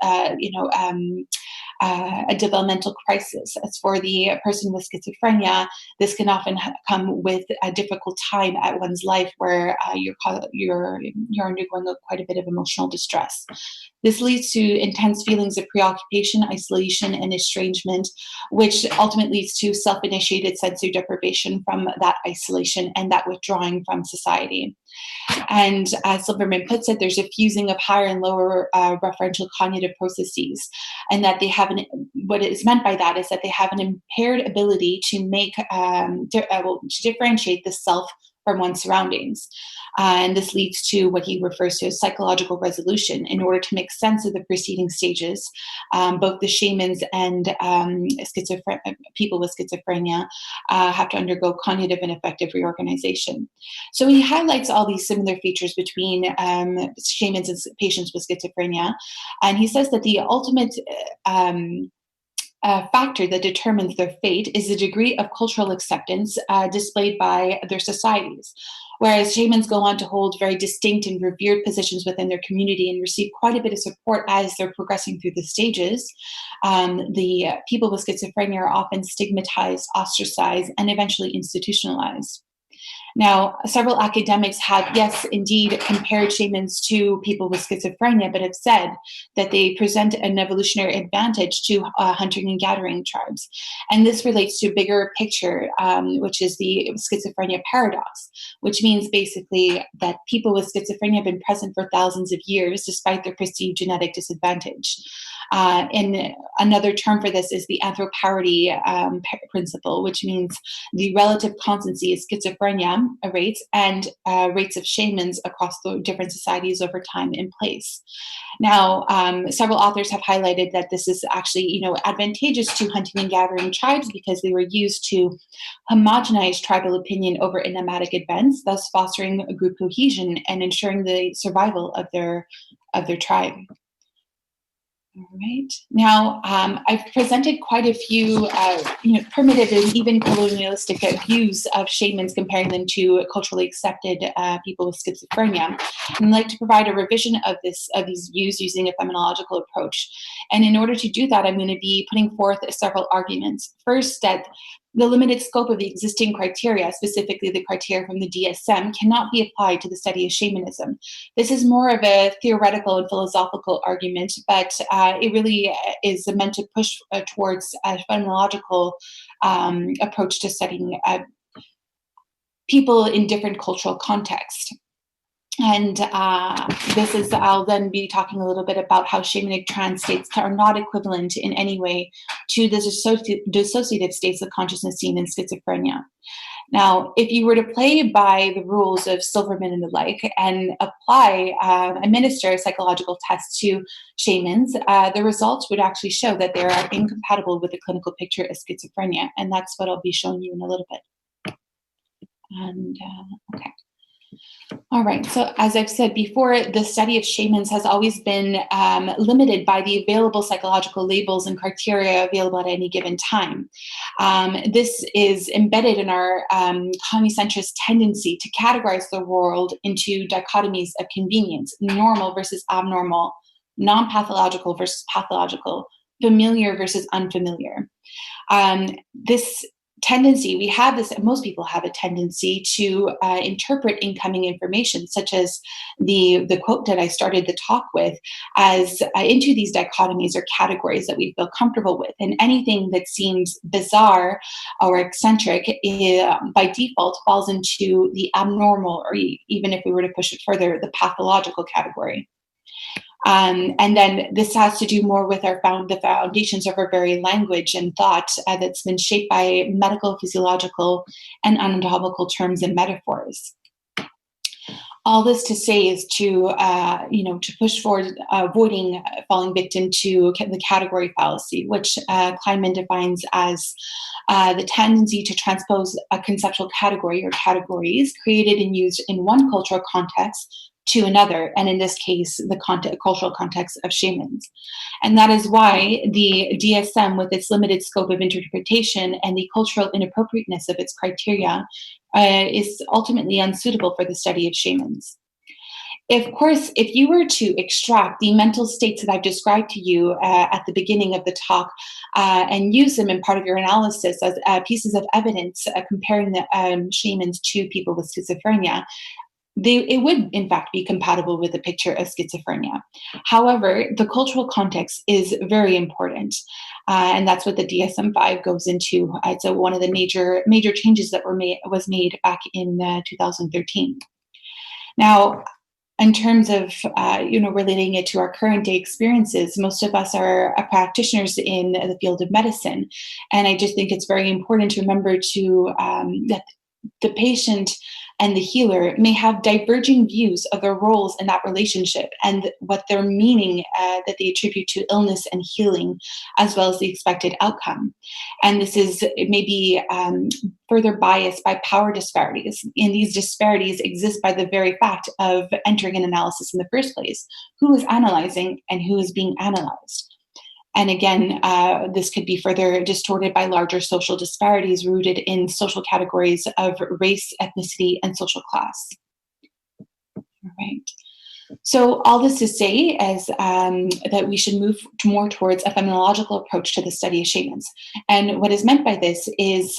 a developmental crisis. As for the person with schizophrenia, this can often come with a difficult time at one's life where you're undergoing quite a bit of emotional distress. This leads to intense feelings of preoccupation, isolation, and estrangement, which ultimately leads to self-initiated sensory deprivation from that isolation and that withdrawing from society. And as Silverman puts it, there's a fusing of higher and lower referential cognitive processes, and that they have what is meant by that is that they have an impaired ability to make to differentiate the self from one's surroundings. And this leads to what he refers to as psychological resolution. In order to make sense of the preceding stages, both the shamans and people with schizophrenia have to undergo cognitive and affective reorganization. So he highlights all these similar features between shamans and patients with schizophrenia. And he says that the ultimate factor that determines their fate is the degree of cultural acceptance displayed by their societies. Whereas shamans go on to hold very distinct and revered positions within their community and receive quite a bit of support as they're progressing through the stages, the people with schizophrenia are often stigmatized, ostracized, and eventually institutionalized. Now, several academics have, yes, indeed, compared shamans to people with schizophrenia, but have said that they present an evolutionary advantage to hunting and gathering tribes. And this relates to a bigger picture, which is the schizophrenia paradox, which means basically that people with schizophrenia have been present for thousands of years despite their perceived genetic disadvantage. And another term for this is the anthroparity principle, which means the relative constancy of schizophrenia rates and rates of shamans across the different societies over time in place. Now, several authors have highlighted that this is actually, advantageous to hunting and gathering tribes because they were used to homogenize tribal opinion over enigmatic events, thus fostering a group cohesion and ensuring the survival of their tribe. All right. Now, I've presented quite a few, primitive and even colonialistic views of shamans, comparing them to culturally accepted people with schizophrenia. And I'd like to provide a revision of these views using a phenomenological approach. And in order to do that, I'm going to be putting forth several arguments. First, that the limited scope of the existing criteria, specifically the criteria from the DSM, cannot be applied to the study of shamanism. This is more of a theoretical and philosophical argument, but it really is meant to push towards a phenomenological approach to studying people in different cultural contexts. And I'll then be talking a little bit about how shamanic trance states are not equivalent in any way to the dissociative states of consciousness seen in schizophrenia. Now, if you were to play by the rules of Silverman and the like and administer a psychological test to shamans, the results would actually show that they are incompatible with the clinical picture of schizophrenia. And that's what I'll be showing you in a little bit. And okay. All right, so as I've said before, the study of shamans has always been limited by the available psychological labels and criteria available at any given time. This is embedded in our commucentrist tendency to categorize the world into dichotomies of convenience, normal versus abnormal, non-pathological versus pathological, familiar versus unfamiliar. This tendency, most people have a tendency to interpret incoming information, such as the quote that I started the talk with, as into these dichotomies or categories that we feel comfortable with. And anything that seems bizarre or eccentric by default falls into the abnormal, or even if we were to push it further, the pathological category. And then this has to do more with the foundations of our very language and thought that's been shaped by medical, physiological, and anatomical terms and metaphors. All this to say is to, to push forward avoiding falling victim to the category fallacy, which Kleinman defines as the tendency to transpose a conceptual category or categories created and used in one cultural context to another, and in this case, the cultural context of shamans. And that is why the DSM, with its limited scope of interpretation and the cultural inappropriateness of its criteria, is ultimately unsuitable for the study of shamans. Of course, if you were to extract the mental states that I've described to you at the beginning of the talk and use them in part of your analysis as pieces of evidence comparing the shamans to people with schizophrenia, it would, in fact, be compatible with a picture of schizophrenia. However, the cultural context is very important, and that's what the DSM-5 goes into. It's one of the major changes that was made back in 2013. Now, in terms of relating it to our current day experiences, most of us are practitioners in the field of medicine, and I just think it's very important to remember that the patient and the healer may have diverging views of their roles in that relationship and what their meaning that they attribute to illness and healing, as well as the expected outcome. And it may be further biased by power disparities. And these disparities exist by the very fact of entering an analysis in the first place. Who is analyzing and who is being analyzed? And again, this could be further distorted by larger social disparities rooted in social categories of race, ethnicity, and social class. All right. So all this to say is that we should move more towards a phenomenological approach to the study of shamans. And what is meant by this is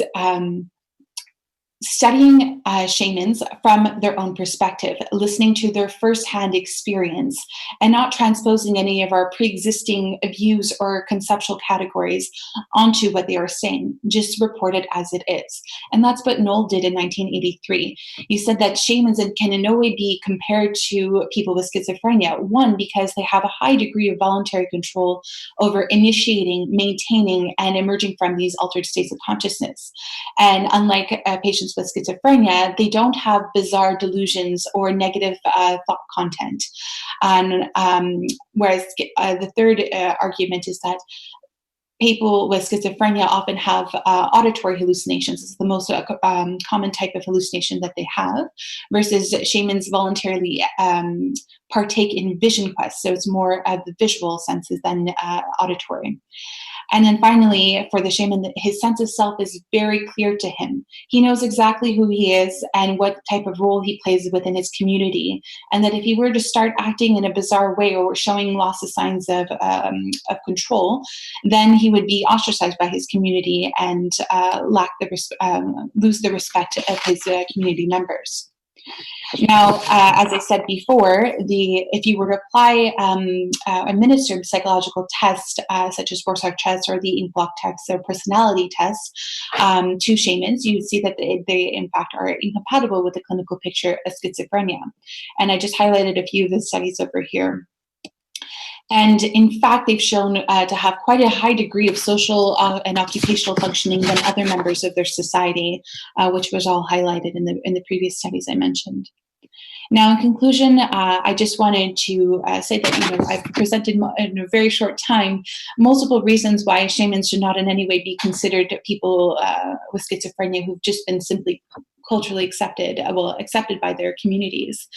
studying shamans from their own perspective, listening to their firsthand experience, and not transposing any of our pre-existing views or conceptual categories onto what they are saying, just report it as it is. And that's what Knoll did in 1983. He said that shamans can in no way be compared to people with schizophrenia. One, because they have a high degree of voluntary control over initiating, maintaining, and emerging from these altered states of consciousness. And unlike patients with schizophrenia, they don't have bizarre delusions or negative thought content. And whereas the third argument is that people with schizophrenia often have auditory hallucinations. This is the most common type of hallucination that they have, versus shamans voluntarily partake in vision quests. So it's more of the visual senses than auditory. And then finally, for the shaman, his sense of self is very clear to him. He knows exactly who he is and what type of role he plays within his community. And that if he were to start acting in a bizarre way or showing lots of signs of control, then he would be ostracized by his community and lose the respect of his community members. Now, as I said before, if you were to apply administered psychological tests such as Rorschach tests or the ink block tests or personality tests to shamans, you would see that they in fact are incompatible with the clinical picture of schizophrenia. And I just highlighted a few of the studies over here. And in fact, they've shown to have quite a high degree of social and occupational functioning than other members of their society, which was all highlighted in the previous studies I mentioned. Now, in conclusion, I just wanted to say that I've presented in a very short time multiple reasons why shamans should not in any way be considered people with schizophrenia who've just been simply culturally accepted by their communities,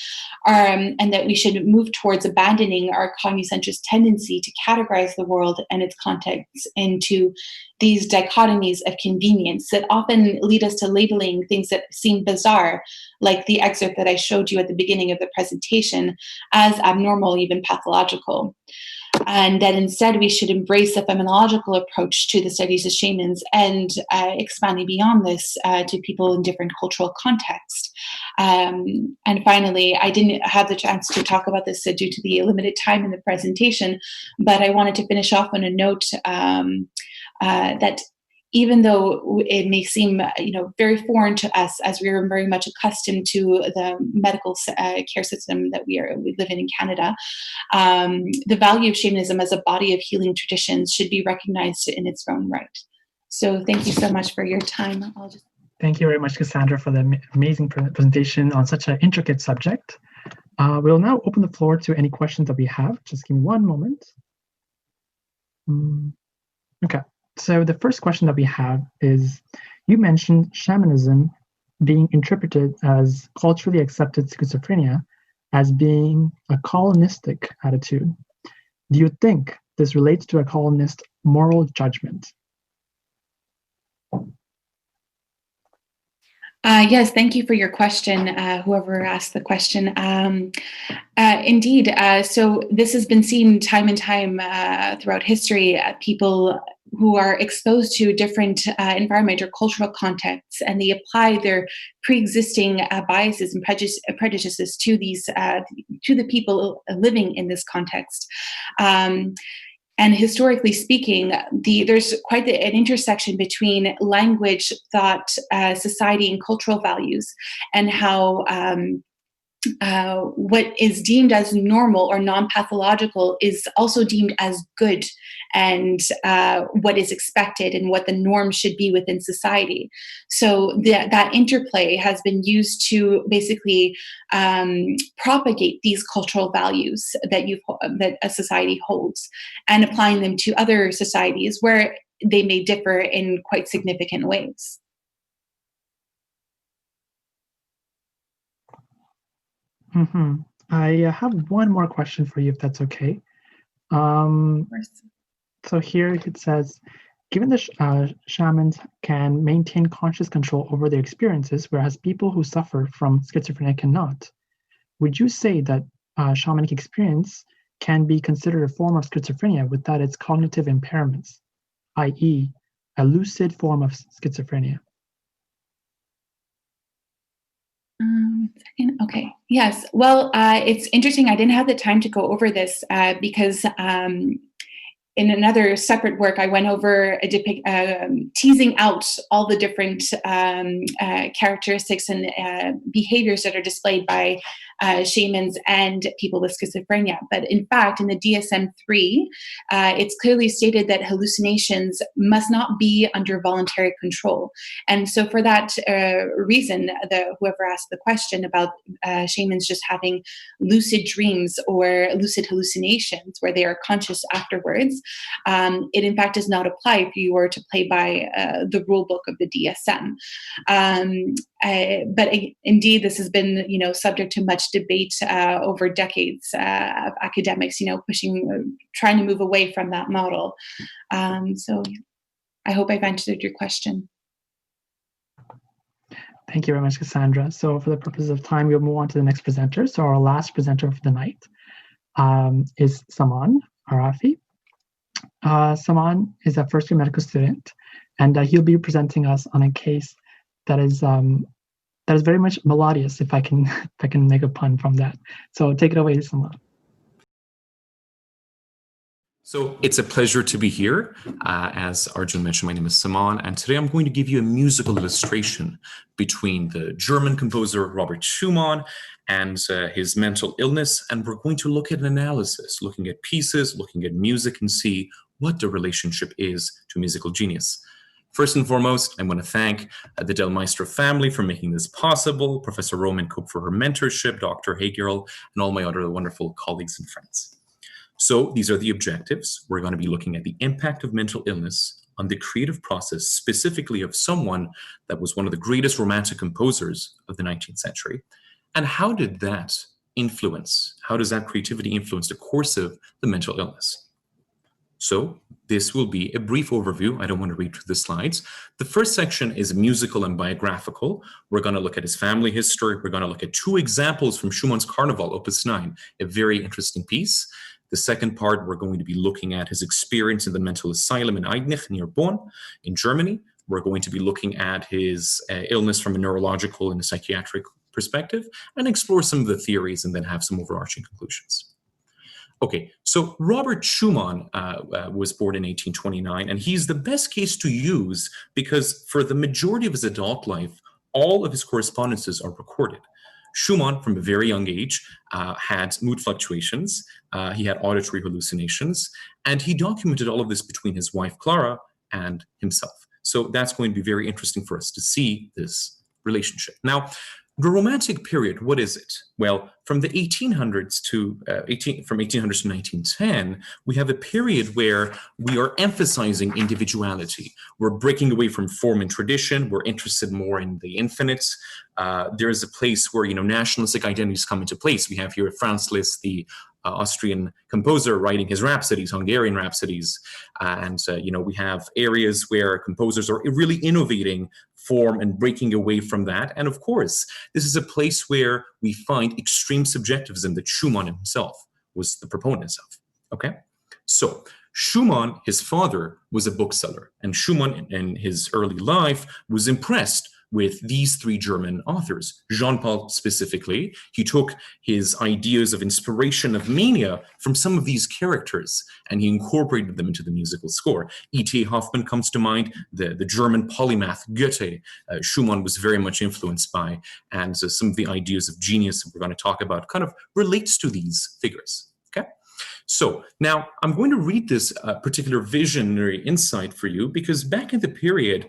and that we should move towards abandoning our cognicentrist tendency to categorize the world and its contexts into these dichotomies of convenience that often lead us to labeling things that seem bizarre, like the excerpt that I showed you at the beginning of the presentation, as abnormal, even pathological. And that instead we should embrace a phenomenological approach to the studies of shamans and expanding beyond this to people in different cultural contexts. And finally, I didn't have the chance to talk about this due to the limited time in the presentation, but I wanted to finish off on a note that even though it may seem, very foreign to us, as we are very much accustomed to the medical care system that we live in Canada, the value of shamanism as a body of healing traditions should be recognized in its own right. So thank you so much for your time.
Thank you very much, Cassandra, for the amazing presentation on such an intricate subject. We'll now open the floor to any questions that we have. Just give me one moment. Okay, so the first question that we have is, you mentioned shamanism being interpreted as culturally accepted schizophrenia as being a colonistic attitude. Do you think this relates to a colonist moral judgment?
Yes, thank you for your question, whoever asked the question. Indeed, so this has been seen time and time throughout history. People who are exposed to different environment or cultural contexts, and they apply their pre-existing biases and prejudices to these to the people living in this context. And historically speaking, there's quite an intersection between language, thought, society, and cultural values, and how what is deemed as normal or non-pathological is also deemed as good, and what is expected and what the norm should be within society. So that interplay has been used to basically propagate these cultural values that a society holds, and applying them to other societies where they may differ in quite significant ways.
Mm-hmm. I have one more question for you, if that's okay. So here it says, given that shamans can maintain conscious control over their experiences, whereas people who suffer from schizophrenia cannot, would you say that shamanic experience can be considered a form of schizophrenia without its cognitive impairments, i.e., a lucid form of schizophrenia?
Second. Okay. Yes. Well, it's interesting. I didn't have the time to go over this because in another separate work, I went over teasing out all the different characteristics and behaviors that are displayed by shamans and people with schizophrenia. But in fact, in the DSM-3, it's clearly stated that hallucinations must not be under voluntary control. And so for that reason, whoever asked the question about shamans just having lucid dreams or lucid hallucinations where they are conscious afterwards, it in fact does not apply if you were to play by the rule book of the DSM. But indeed, this has been, subject to much debate over decades of academics, trying to move away from that model. So I hope I've answered your question.
Thank you very much, Cassandra. So for the purposes of time, we'll move on to the next presenter. So our last presenter of the night is Saman Arfaie. Saman is a first-year medical student, and he'll be presenting us on a case that is very much melodious, if I can make a pun from that. So take it away, Saman.
So it's a pleasure to be here. As Arjun mentioned, my name is Saman, and today I'm going to give you a musical illustration between the German composer Robert Schumann and his mental illness, and we're going to look at an analysis, looking at pieces, looking at music, and see what the relationship is to musical genius. First and foremost, I want to thank the Del Maestro family for making this possible, Professor Roman Cook for her mentorship, Dr. Hagel, and all my other wonderful colleagues and friends. So these are the objectives. We're going to be looking at the impact of mental illness on the creative process, specifically of someone that was one of the greatest romantic composers of the 19th century. And how did that influence, how does that creativity influence the course of the mental illness? So this will be a brief overview. I don't want to read through the slides. The first section is musical and biographical. We're going to look at his family history. We're going to look at two examples from Schumann's Carnival, Opus 9, a very interesting piece. The second part, we're going to be looking at his experience in the mental asylum in Eignich near Bonn in Germany. We're going to be looking at his illness from a neurological and a psychiatric perspective and explore some of the theories and then have some overarching conclusions. Okay, so Robert Schumann was born in 1829, and he's the best case to use because for the majority of his adult life, all of his correspondences are recorded. Schumann, from a very young age, had mood fluctuations, he had auditory hallucinations, and he documented all of this between his wife, Clara, and himself. So that's going to be very interesting for us to see this relationship. Now, The Romantic period, what is it? Well, from the 1800s from 1800s to 1910, we have a period where we are emphasizing individuality. We're breaking away from form and tradition. We're interested more in the infinite. There is a place where, nationalistic identities come into place. We have here Franz Liszt, the Austrian composer, writing his rhapsodies, Hungarian rhapsodies. We have areas where composers are really innovating form and breaking away from that. And of course, this is a place where we find extreme subjectivism that Schumann himself was the proponent of. Okay? So Schumann, his father, was a bookseller, and Schumann in his early life was impressed with these three German authors. Jean-Paul specifically, he took his ideas of inspiration, of mania, from some of these characters, and he incorporated them into the musical score. E.T. Hoffmann comes to mind, the German polymath Goethe, Schumann was very much influenced by, and some of the ideas of genius that we're going to talk about kind of relates to these figures. Okay? So now I'm going to read this particular visionary insight for you, because back in the period,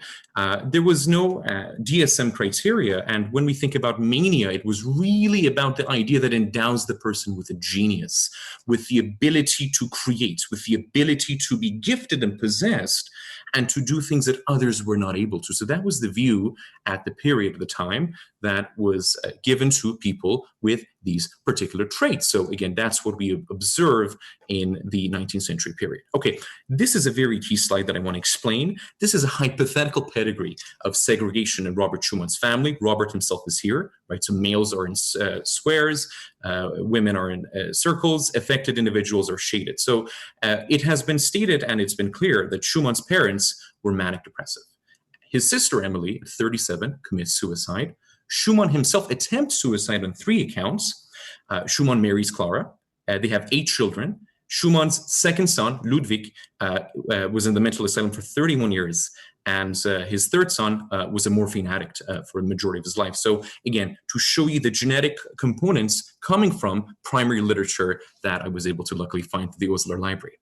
there was no DSM criteria. And when we think about mania, it was really about the idea that endows the person with a genius, with the ability to create, with the ability to be gifted and possessed, and to do things that others were not able to. So that was the view at the period of the time that was given to people with these particular traits. So again, that's what we observe in the 19th century period. Okay, this is a very key slide that I want to explain. This is a hypothetical pedigree of segregation in Robert Schumann's family. Robert himself is here, right? So males are in squares, women are in circles, affected individuals are shaded. So it has been stated, and it's been clear, that Schumann's parents were manic depressive. His sister Emily, 37, commits suicide. Schumann himself attempts suicide on 3 accounts. Schumann marries Clara. They have 8 children. Schumann's second son, Ludwig, was in the mental asylum for 31 years. And his third son was a morphine addict for the majority of his life. So again, to show you the genetic components coming from primary literature that I was able to luckily find through the Osler library.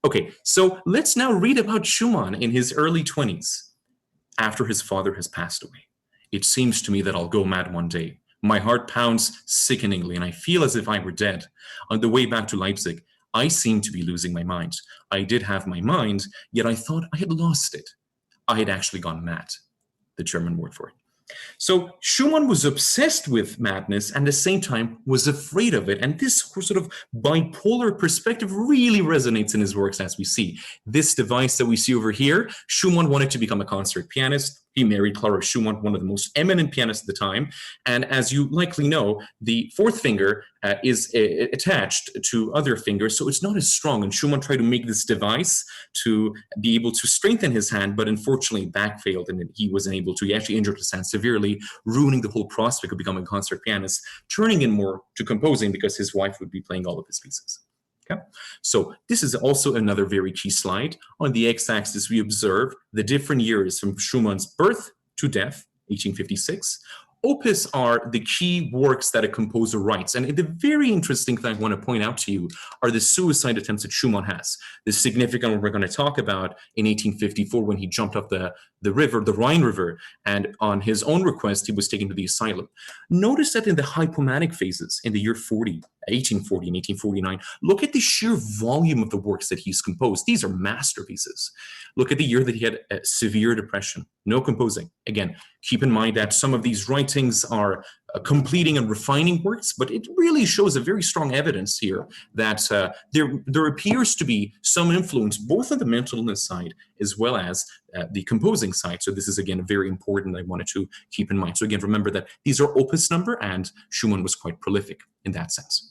Okay, so let's now read about Schumann in his early 20s, after his father has passed away. It seems to me that I'll go mad one day. My heart pounds sickeningly, and I feel as if I were dead. On the way back to Leipzig, I seemed to be losing my mind. I did have my mind, yet I thought I had lost it. I had actually gone mad, the German word for it. So Schumann was obsessed with madness and at the same time was afraid of it. And this sort of bipolar perspective really resonates in his works, as we see. This device that we see over here, Schumann wanted to become a concert pianist. He married Clara Schumann, one of the most eminent pianists at the time. And as you likely know, the fourth finger is attached to other fingers, so it's not as strong. And Schumann tried to make this device to be able to strengthen his hand, but unfortunately back failed, and he wasn't able to. He actually injured his hand severely, ruining the whole prospect of becoming a concert pianist, turning him more to composing because his wife would be playing all of his pieces. Okay. So this is also another very key slide. On the x-axis, we observe the different years from Schumann's birth to death, 1856. Opus are the key works that a composer writes. And the very interesting thing I want to point out to you are the suicide attempts that Schumann has. The significant one we're going to talk about in 1854 when he jumped off the river, the Rhine River, and on his own request, he was taken to the asylum. Notice that in the hypomanic phases in the year 1840 and 1849, look at the sheer volume of the works that he's composed. These are masterpieces. Look at the year that he had a severe depression, no composing. Again, keep in mind that some of these writings are completing and refining works, but it really shows a very strong evidence here that there appears to be some influence both on the mental illness side as well as the composing side. So this is, again, very important. I wanted to keep in mind. So again, remember that these are opus number, and Schumann was quite prolific in that sense.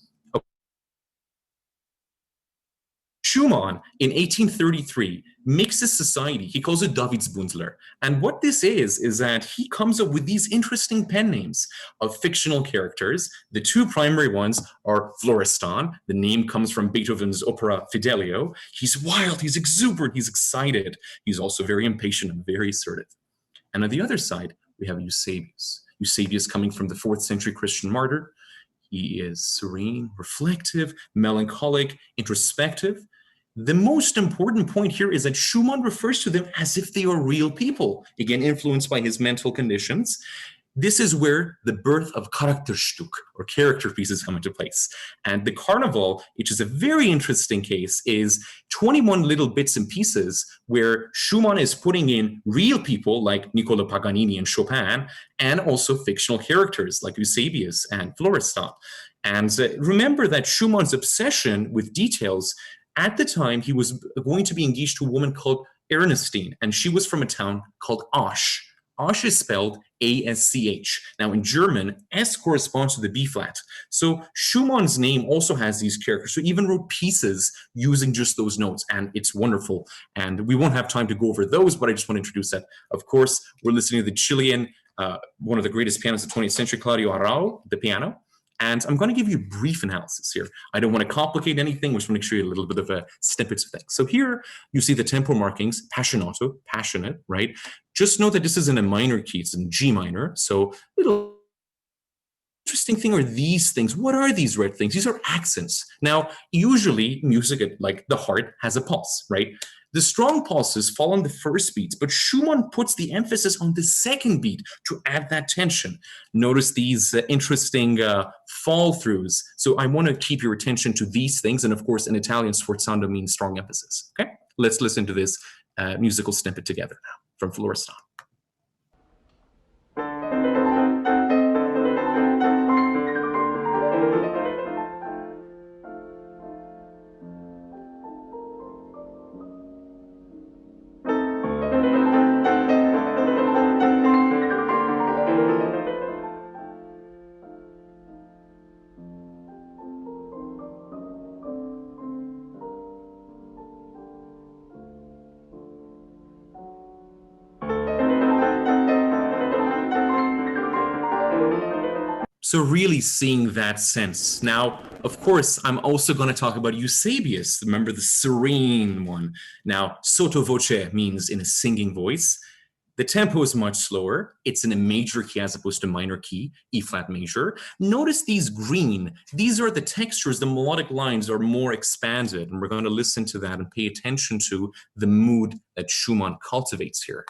Schumann, in 1833, makes a society. He calls it Davidsbündler. And what this is that he comes up with these interesting pen names of fictional characters. The 2 primary ones are Florestan. The name comes from Beethoven's opera Fidelio. He's wild, he's exuberant, he's excited. He's also very impatient and very assertive. And on the other side, we have Eusebius. Eusebius coming from the 4th century Christian martyr. He is serene, reflective, melancholic, introspective. The most important point here is that Schumann refers to them as if they are real people, again, influenced by his mental conditions. This is where the birth of Charakterstück, or character pieces, come into place. And the Carnival, which is a very interesting case, is 21 little bits and pieces where Schumann is putting in real people like Niccolo Paganini and Chopin, and also fictional characters like Eusebius and Florestan. And remember that Schumann's obsession with details, at the time, he was going to be engaged to a woman called Ernestine, and she was from a town called Asch. Asch is spelled A-S-C-H. Now in German, S corresponds to the B flat. So Schumann's name also has these characters. So he even wrote pieces using just those notes, and it's wonderful. And we won't have time to go over those, but I just want to introduce that. Of course, we're listening to the Chilean, one of the greatest pianists of the 20th century, Claudio Arrau, the piano. And I'm going to give you a brief analysis here. I don't want to complicate anything. We just want to show you a little bit of a snippets of things. So here you see the tempo markings, passionato, passionate, right? Just note that this is in a minor key. It's in G minor. So little interesting thing are these things. What are these red things? These are accents. Now, usually music, like the heart, has a pulse, right? The strong pulses fall on the first beats, but Schumann puts the emphasis on the second beat to add that tension. Notice these interesting fall-throughs. So I want to keep your attention to these things. And of course, in Italian, sforzando means strong emphasis. Okay, let's listen to this musical snippet together now from Florestan. So really seeing that sense. Now, of course, I'm also going to talk about Eusebius. Remember the serene one. Now, sotto voce means in a singing voice. The tempo is much slower. It's in a major key as opposed to minor key, E flat major. Notice these green. These are the textures. The melodic lines are more expanded. And we're going to listen to that and pay attention to the mood that Schumann cultivates here.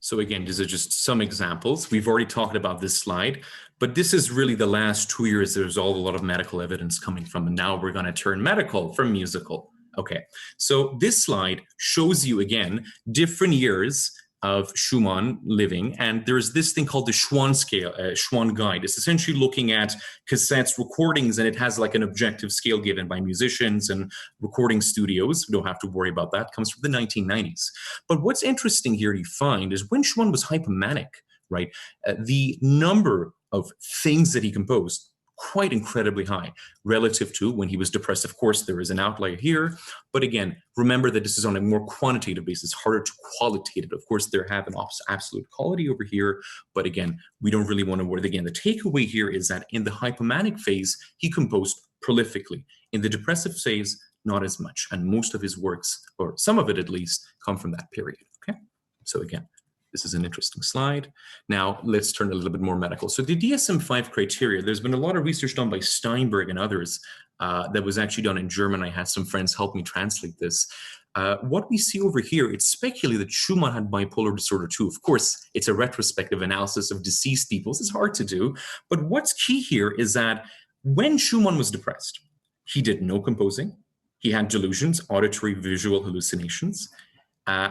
So again, these are just some examples. We've already talked about this slide, but this is really the last 2 years. There's a lot of medical evidence coming from, and now we're going to turn medical from musical. Okay, so this slide shows you again different years of Schumann living, and there's this thing called the Schwann scale, Schwann guide. It's essentially looking at cassettes, recordings, and it has like an objective scale given by musicians and recording studios. We don't have to worry about that. It comes from the 1990s. But what's interesting here to find is when Schumann was hypomanic, right, the number of things that he composed quite incredibly high relative to when he was depressed. Of course, there is an outlier here, but again, remember that this is on a more quantitative basis, harder to qualitative. Of course, there have an absolute quality over here, but again, we don't really want to worry. Again, the takeaway here is that in the hypomanic phase, he composed prolifically. In the depressive phase, not as much, and most of his works, or some of it at least, come from that period, okay? So again, this is an interesting slide. Now, let's turn a little bit more medical. So the DSM-5 criteria, there's been a lot of research done by Steinberg and others that was actually done in German. I had some friends help me translate this. What we see over here, it's speculated that Schumann had bipolar disorder too. Of course, it's a retrospective analysis of deceased people. It's hard to do. But what's key here is that when Schumann was depressed, he did no composing. He had delusions, auditory, visual hallucinations.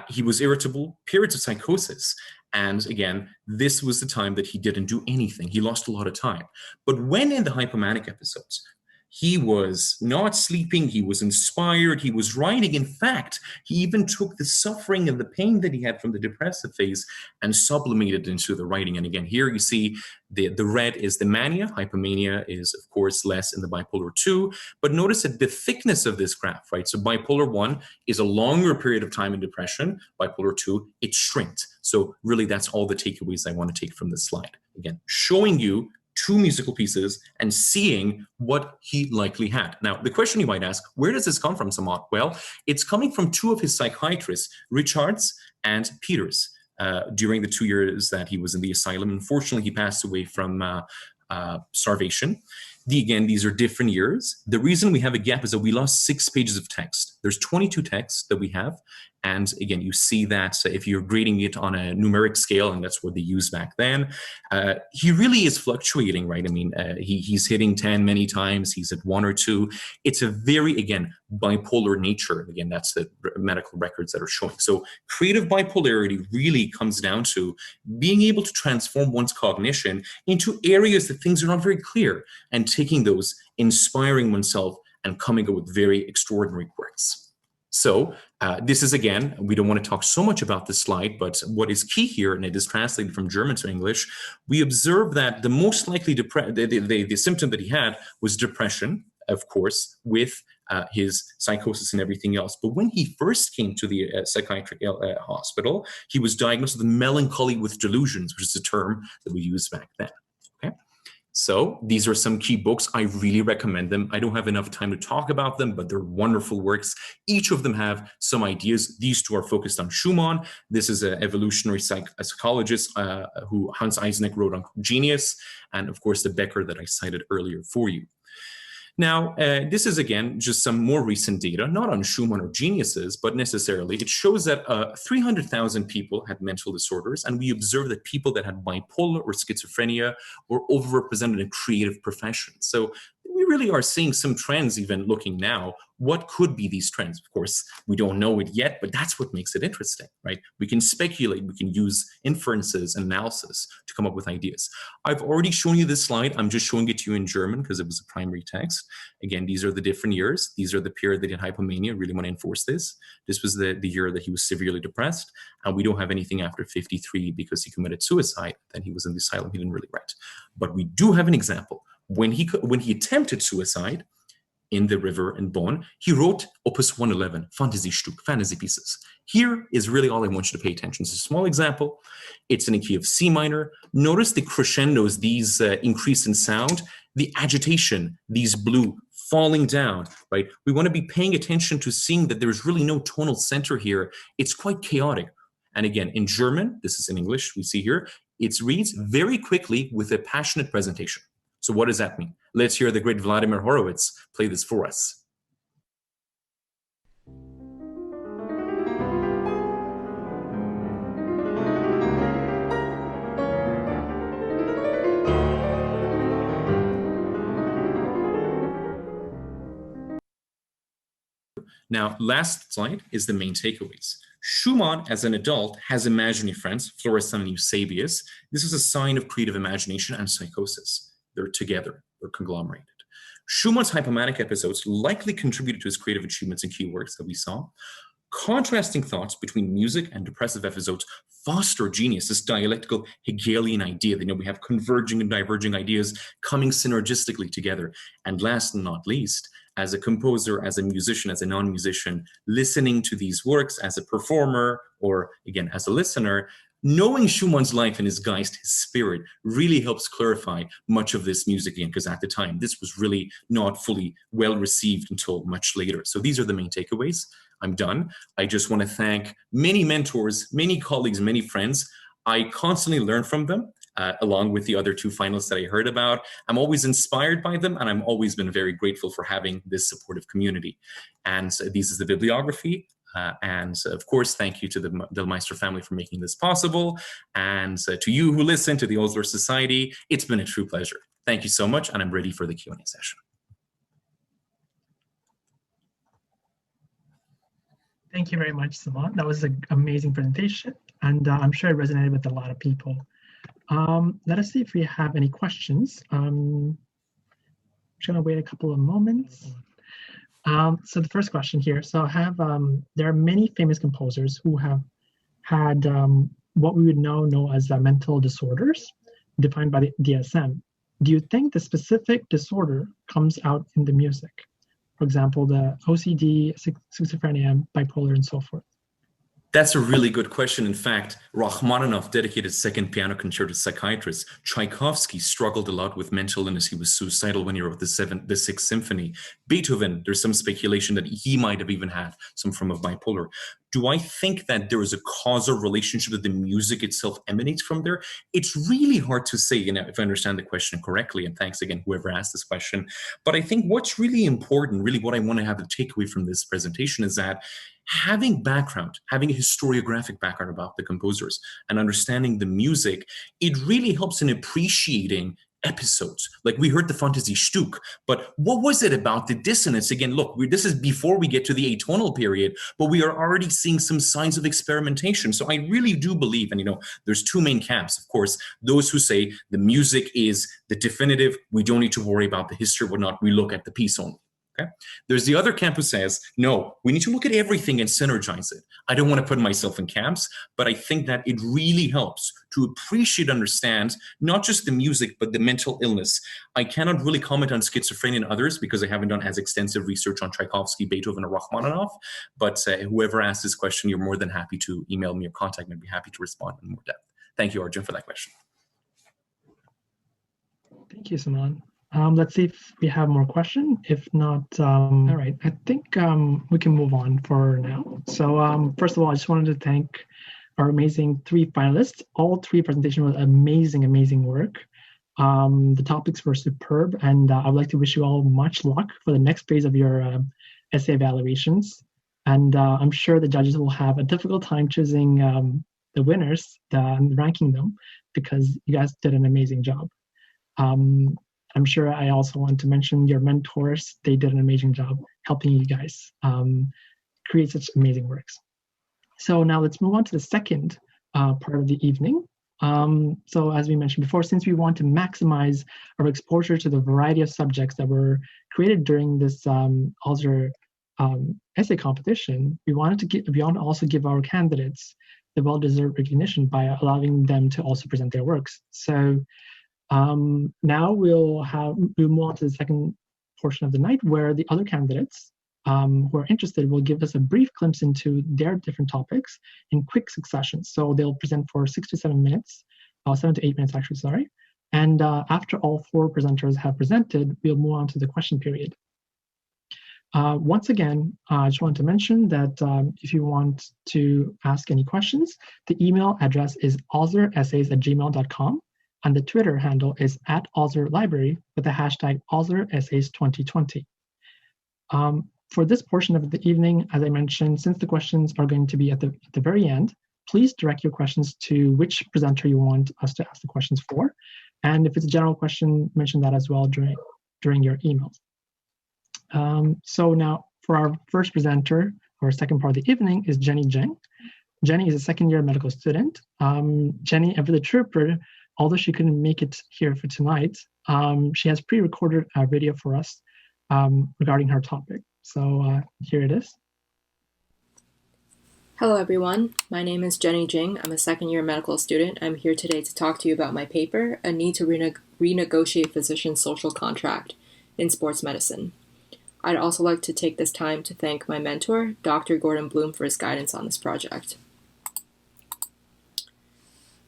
He was irritable, periods of psychosis. And again, this was the time that he didn't do anything. He lost a lot of time. But when in the hypomanic episodes, he was not sleeping, he was inspired, he was writing. In fact, he even took the suffering and the pain that he had from the depressive phase and sublimated into the writing. And again, here you see the red is the mania. Hypomania is, of course, less in the bipolar 2. But notice that the thickness of this graph, right? So bipolar 1 is a longer period of time in depression. Bipolar 2, it shrinked. So really, that's all the takeaways I want to take from this slide. Again, showing you two musical pieces and seeing what he likely had. Now, the question you might ask, where does this come from, Saman? Well, it's coming from two of his psychiatrists, Richards and Peters, during the 2 years that he was in the asylum. Unfortunately, he passed away from starvation. Again, these are different years. The reason we have a gap is that we lost 6 pages of text. There's 22 texts that we have. And again, you see that if you're grading it on a numeric scale, and that's what they used back then, he really is fluctuating, right? I mean, he's hitting 10 many times. He's at 1 or 2. It's a very, again, bipolar nature. Again, that's the medical records that are showing. So creative bipolarity really comes down to being able to transform one's cognition into areas that things are not very clear, and taking those, inspiring oneself, and coming up with very extraordinary works. So this is, again, we don't want to talk so much about this slide, but what is key here, and it is translated from German to English, we observe that the most likely the symptom that he had was depression, of course, with his psychosis and everything else. But when he first came to the psychiatric hospital, he was diagnosed with melancholy with delusions, which is a term that we used back then. Okay. So these are some key books. I really recommend them. I don't have enough time to talk about them, but they're wonderful works. Each of them have some ideas. These two are focused on Schumann. This is an evolutionary psychologist who Hans Eysenck wrote on Genius, and of course the Becker that I cited earlier for you. Now, this is, again, just some more recent data, not on Schumann or geniuses, but necessarily. It shows that 300,000 people had mental disorders, and we observed that people that had bipolar or schizophrenia were overrepresented in creative professions. So we really are seeing some trends, even looking now. What could be these trends? Of course, we don't know it yet, but that's what makes it interesting, right? We can speculate, we can use inferences and analysis to come up with ideas. I've already shown you this slide. I'm just showing it to you in German because it was a primary text. Again, these are the different years. These are the period that he had hypomania. I really want to enforce this. This was the year that he was severely depressed, and we don't have anything after 53 because he committed suicide. Then he was in the asylum. He didn't really write. But we do have an example. When he attempted suicide in the river in Bonn, he wrote Opus 111, Fantasiestück, fantasy pieces. Here is really all I want you to pay attention. It's a small example. It's in a key of C minor. Notice the crescendos, these increase in sound, the agitation, these blue falling down, right? We want to be paying attention to seeing that there's really no tonal center here. It's quite chaotic. And again, in German, this is in English, we see here, it reads very quickly with a passionate presentation. So what does that mean? Let's hear the great Vladimir Horowitz play this for us. Now, last slide is the main takeaways. Schumann, as an adult, has imaginary friends, Florestan and Eusebius. This is a sign of creative imagination and psychosis. They're together, they're conglomerated. Schumann's hypomanic episodes likely contributed to his creative achievements and key works that we saw. Contrasting thoughts between music and depressive episodes foster genius, this dialectical Hegelian idea that we have converging and diverging ideas coming synergistically together. And last and not least, as a composer, as a musician, as a non-musician, listening to these works as a performer or, again, as a listener, knowing Schumann's life and his Geist, his spirit, really helps clarify much of this music again, because at the time, this was really not fully well received until much later. So these are the main takeaways. I'm done. I just want to thank many mentors, many colleagues, many friends. I constantly learn from them, along with the other 2 finalists that I heard about. I'm always inspired by them, and I've always been very grateful for having this supportive community. And this is the bibliography. And of course, thank you to the Maestro family for making this possible. And to you who listen to the Osler Society, it's been a true pleasure. Thank you so much, and I'm ready for the Q&A session.
Thank you very much, Saman. That was an amazing presentation, and I'm sure it resonated with a lot of people. Let us see if we have any questions. I'm just gonna wait a couple of moments. So the first question here. So there are many famous composers who have had what we would now know as mental disorders defined by the DSM. Do you think the specific disorder comes out in the music? For example, the OCD, schizophrenia, bipolar, and so forth.
That's a really good question. In fact, Rachmaninoff dedicated second piano concerto to psychiatrists. Tchaikovsky struggled a lot with mental illness. He was suicidal when he wrote the Sixth Symphony. Beethoven, there's some speculation that he might have even had some form of bipolar. Do I think that there is a causal relationship that the music itself emanates from there? It's really hard to say, if I understand the question correctly, and thanks again, whoever asked this question. But I think what's really important, really what I want to have the takeaway from this presentation is that having background, having a historiographic background about the composers and understanding the music, it really helps in appreciating episodes. Like we heard the Fantasie Stück, but what was it about the dissonance? Again, look, this is before we get to the atonal period, but we are already seeing some signs of experimentation. So I really do believe, and there's two main camps, of course, those who say the music is the definitive, we don't need to worry about the history or whatnot, we look at the piece only. Okay. There's the other camp who says, no, we need to look at everything and synergize it. I don't want to put myself in camps, but I think that it really helps to appreciate, understand, not just the music, but the mental illness. I cannot really comment on schizophrenia and others because I haven't done as extensive research on Tchaikovsky, Beethoven, or Rachmaninoff. But whoever asked this question, you're more than happy to email me or contact me. I'd be happy to respond in more depth. Thank you, Arjun, for that question.
Thank you, Saman. Let's see if we have more questions. If not, all right, I think we can move on for now. So first of all, I just wanted to thank our amazing 3 finalists. All 3 presentations were amazing work. The topics were superb, and I would like to wish you all much luck for the next phase of your essay evaluations. And I'm sure the judges will have a difficult time choosing the winners and ranking them because you guys did an amazing job. I'm sure I also want to mention your mentors. They did an amazing job helping you guys create such amazing works. So now let's move on to the second part of the evening. So as we mentioned before, since we want to maximize our exposure to the variety of subjects that were created during this Osler essay competition, we want to also give our candidates the well-deserved recognition by allowing them to also present their works. So now we'll move on to the second portion of the night where the other candidates who are interested will give us a brief glimpse into their different topics in quick succession. So they'll present for 6 to 7 minutes, 7 to 8 minutes actually, sorry. And after all 4 presenters have presented, we'll move on to the question period. Once again, I just want to mention that if you want to ask any questions, the email address is osleressays@gmail.com. And the Twitter handle is @OslerLibrary with the hashtag OslerEssays2020. For this portion of the evening, as I mentioned, since the questions are going to be at the very end, please direct your questions to which presenter you want us to ask the questions for. And if it's a general question, mention that as well during your emails. So now for our first presenter, our second part of the evening is Jenny Jeng. Jenny is a second-year medical student. Jenny, a really trooper. Although she couldn't make it here for tonight, she has pre-recorded a video for us regarding her topic. So here it is.
Hello everyone, my name is Jenny Jing. I'm a second-year medical student. I'm here today to talk to you about my paper, A Need to Renegotiate Physician's Social Contract in Sports Medicine. I'd also like to take this time to thank my mentor, Dr. Gordon Bloom, for his guidance on this project.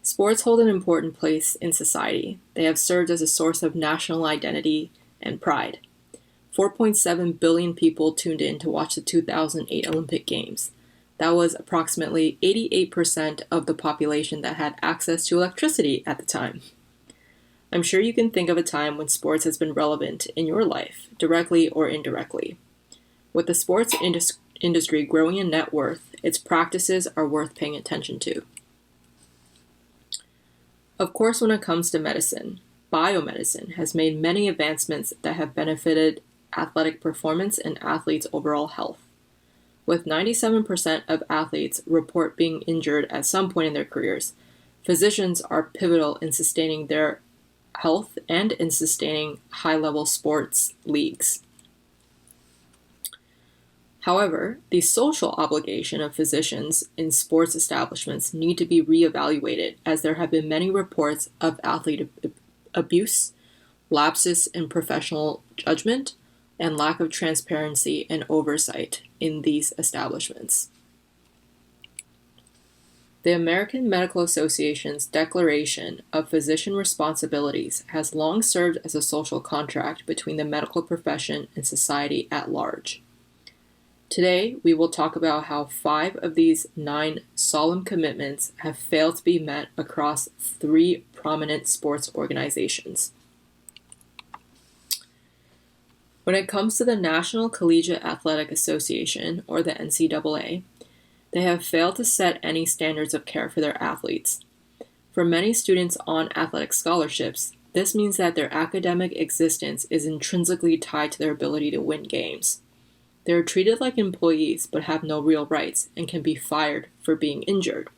Sports hold an important place in society. They have served as a source of national identity and pride. 4.7 billion people tuned in to watch the 2008 Olympic Games. That was approximately 88% of the population that had access to electricity at the time. I'm sure you can think of a time when sports has been relevant in your life, directly or indirectly. With the sports industry growing in net worth, its practices are worth paying attention to. Of course, when it comes to medicine, biomedicine has made many advancements that have benefited athletic performance and athletes' overall health. With 97% of athletes report being injured at some point in their careers, physicians are pivotal in sustaining their health and in sustaining high-level sports leagues. However, the social obligation of physicians in sports establishments need to be reevaluated, as there have been many reports of athlete abuse, lapses in professional judgment, and lack of transparency and oversight in these establishments. The American Medical Association's Declaration of Physician Responsibilities has long served as a social contract between the medical profession and society at large. Today, we will talk about how 5 of these 9 solemn commitments have failed to be met across 3 prominent sports organizations. When it comes to the National Collegiate Athletic Association, or the NCAA, they have failed to set any standards of care for their athletes. For many students on athletic scholarships, this means that their academic existence is intrinsically tied to their ability to win games. They are treated like employees but have no real rights and can be fired for being injured.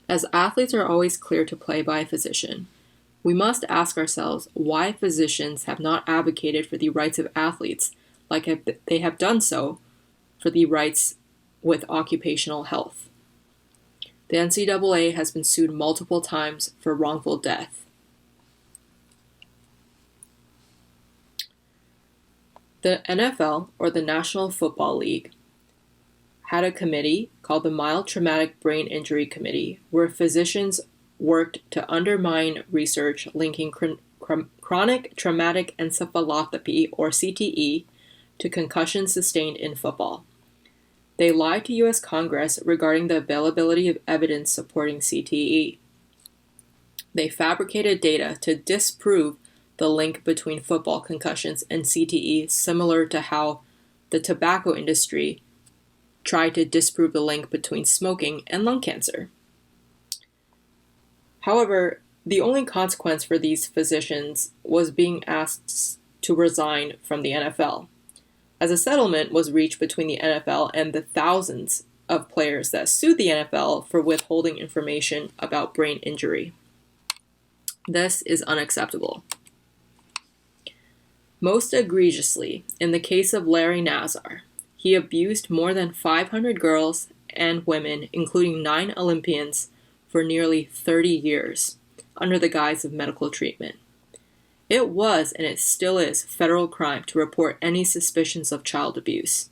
As athletes are always clear to play by a physician, we must ask ourselves why physicians have not advocated for the rights of athletes like they have done so for the rights with occupational health. The NCAA has been sued multiple times for wrongful death. The NFL, or the National Football League, had a committee called the Mild Traumatic Brain Injury Committee, where physicians worked to undermine research linking chronic traumatic encephalopathy, or CTE, to concussions sustained in football. They lied to U.S. Congress regarding the availability of evidence supporting CTE. They fabricated data to disprove the link between football concussions and CTE, similar to how the tobacco industry tried to disprove the link between smoking and lung cancer. However, the only consequence for these physicians was being asked to resign from the NFL, as a settlement was reached between the NFL and the thousands of players that sued the NFL for withholding information about brain injury. This is unacceptable. Most egregiously, in the case of Larry Nassar, he abused more than 500 girls and women, including 9 Olympians, for nearly 30 years, under the guise of medical treatment. It was, and it still is, federal crime to report any suspicions of child abuse.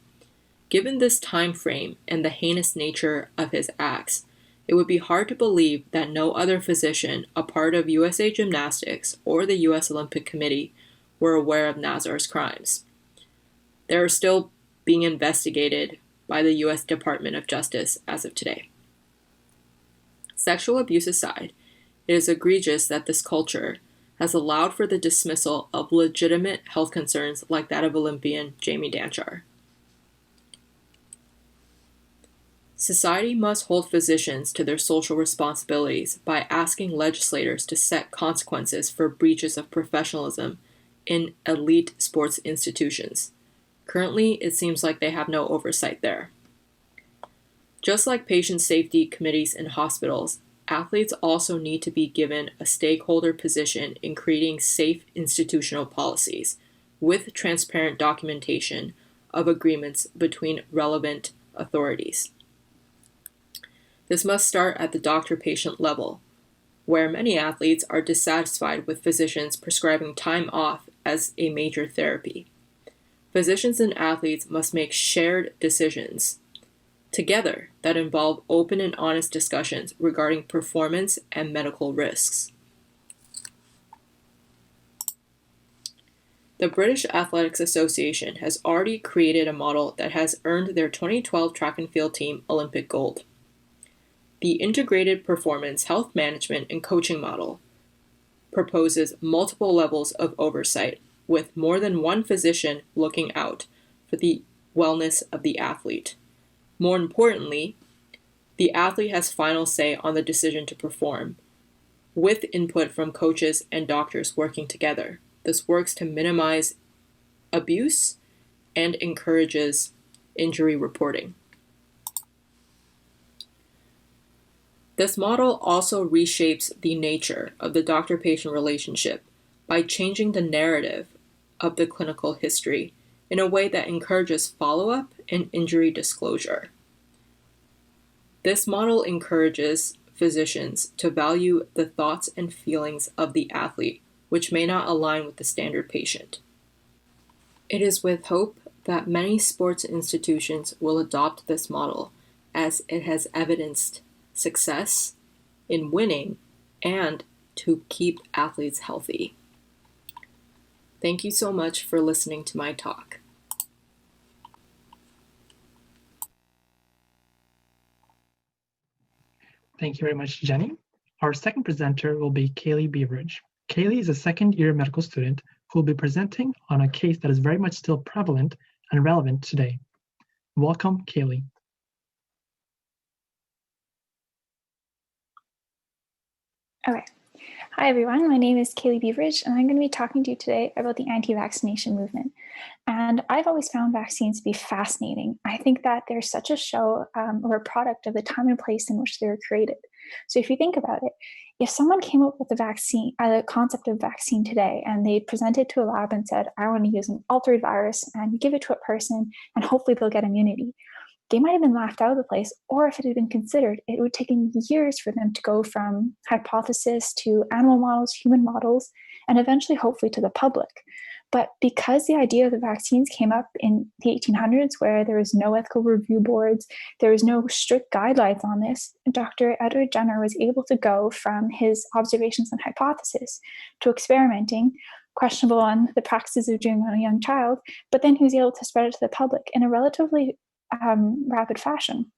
Given this time frame and the heinous nature of his acts, it would be hard to believe that no other physician, a part of USA Gymnastics or the U.S. Olympic Committee, were aware of Nassar's crimes. They are still being investigated by the U.S. Department of Justice as of today. Sexual abuse aside, it is egregious that this culture has allowed for the dismissal of legitimate health concerns like that of Olympian Jamie Danchar. Society must hold physicians to their social responsibilities by asking legislators to set consequences for breaches of professionalism in elite sports institutions. Currently, it seems like they have no oversight there. Just like patient safety committees in hospitals, athletes also need to be given a stakeholder position in creating safe institutional policies with transparent documentation of agreements between relevant authorities. This must start at the doctor-patient level, where many athletes are dissatisfied with physicians prescribing time off as a major therapy. Physicians and athletes must make shared decisions together that involve open and honest discussions regarding performance and medical risks. The British Athletics Association has already created a model that has earned their 2012 track and field team Olympic gold. The Integrated Performance Health Management and Coaching model proposes multiple levels of oversight, with more than one physician looking out for the wellness of the athlete. More importantly, the athlete has final say on the decision to perform, with input from coaches and doctors working together. This works to minimize abuse and encourages injury reporting. This model also reshapes the nature of the doctor-patient relationship by changing the narrative of the clinical history in a way that encourages follow-up and injury disclosure. This model encourages physicians to value the thoughts and feelings of the athlete, which may not align with the standard patient. It is with hope that many sports institutions will adopt this model, as it has evidenced success in winning and to keep athletes healthy. Thank you so much for listening to my talk.
Thank you very much, Jenny. Our second presenter will be Kaylee Beveridge. Kaylee is a second-year medical student who will be presenting on a case that is very much still prevalent and relevant today. Welcome, Kaylee.
Okay. Hi, everyone. My name is Kaylee Beveridge, and I'm going to be talking to you today about the anti-vaccination movement. And I've always found vaccines to be fascinating. I think that they're such a show or a product of the time and place in which they were created. So if you think about it, if someone came up with the concept of vaccine today, and they presented it to a lab and said, I want to use an altered virus and give it to a person, and hopefully they'll get immunity, they might have been laughed out of the place, or if it had been considered, it would take years for them to go from hypothesis to animal models, human models, and eventually, hopefully, to the public. But because the idea of the vaccines came up in the 1800s, where there was no ethical review boards, there was no strict guidelines on this, Dr. Edward Jenner was able to go from his observations and hypothesis to experimenting, questionable on the practices of doing on a young child, but then he was able to spread it to the public in a relatively rapid fashion.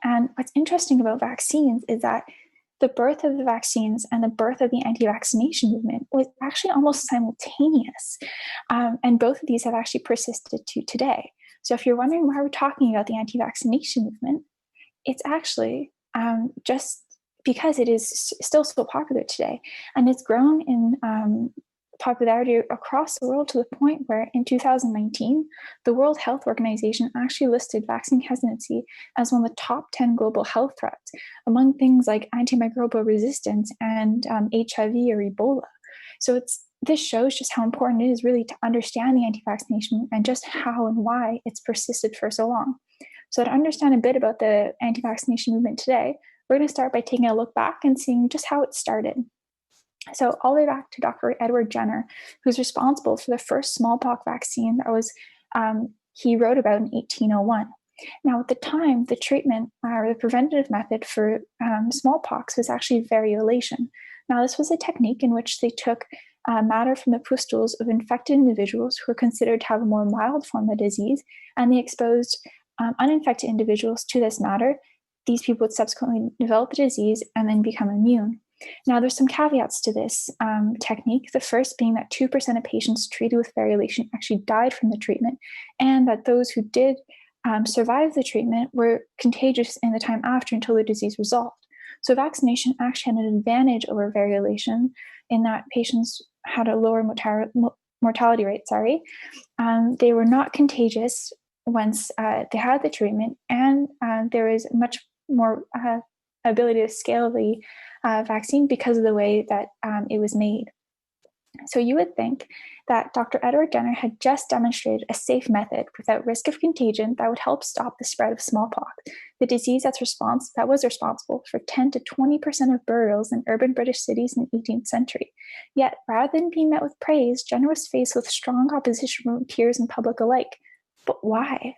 And what's interesting about vaccines is that the birth of the vaccines and the birth of the anti-vaccination movement was actually almost simultaneous. And both of these have actually persisted to today. So if you're wondering why we're talking about the anti-vaccination movement, it's actually just because it is still so popular today. And it's grown in popularity across the world to the point where in 2019, the World Health Organization actually listed vaccine hesitancy as one of the top 10 global health threats, among things like antimicrobial resistance and HIV or Ebola. So this shows just how important it is really to understand the anti-vaccination and just how and why it's persisted for so long. So to understand a bit about the anti-vaccination movement today, we're going to start by taking a look back and seeing just how it started. So all the way back to Dr. Edward Jenner, who's responsible for the first smallpox vaccine that was he wrote about in 1801. Now, at the time, the treatment or the preventative method for smallpox was actually variolation. Now, this was a technique in which they took matter from the pustules of infected individuals who were considered to have a more mild form of disease, and they exposed uninfected individuals to this matter. These people would subsequently develop the disease and then become immune. Now, there's some caveats to this technique, the first being that 2% of patients treated with variolation actually died from the treatment, and that those who did survive the treatment were contagious in the time after until the disease resolved. So vaccination actually had an advantage over variolation in that patients had a lower mortality rate. They were not contagious once they had the treatment, and there was much more ability to scale the vaccine because of the way that it was made. So you would think that Dr. Edward Jenner had just demonstrated a safe method without risk of contagion that would help stop the spread of smallpox, the disease that was responsible for 10 to 20% of burials in urban British cities in the 18th century. Yet, rather than being met with praise, Jenner was faced with strong opposition from peers and public alike. But why?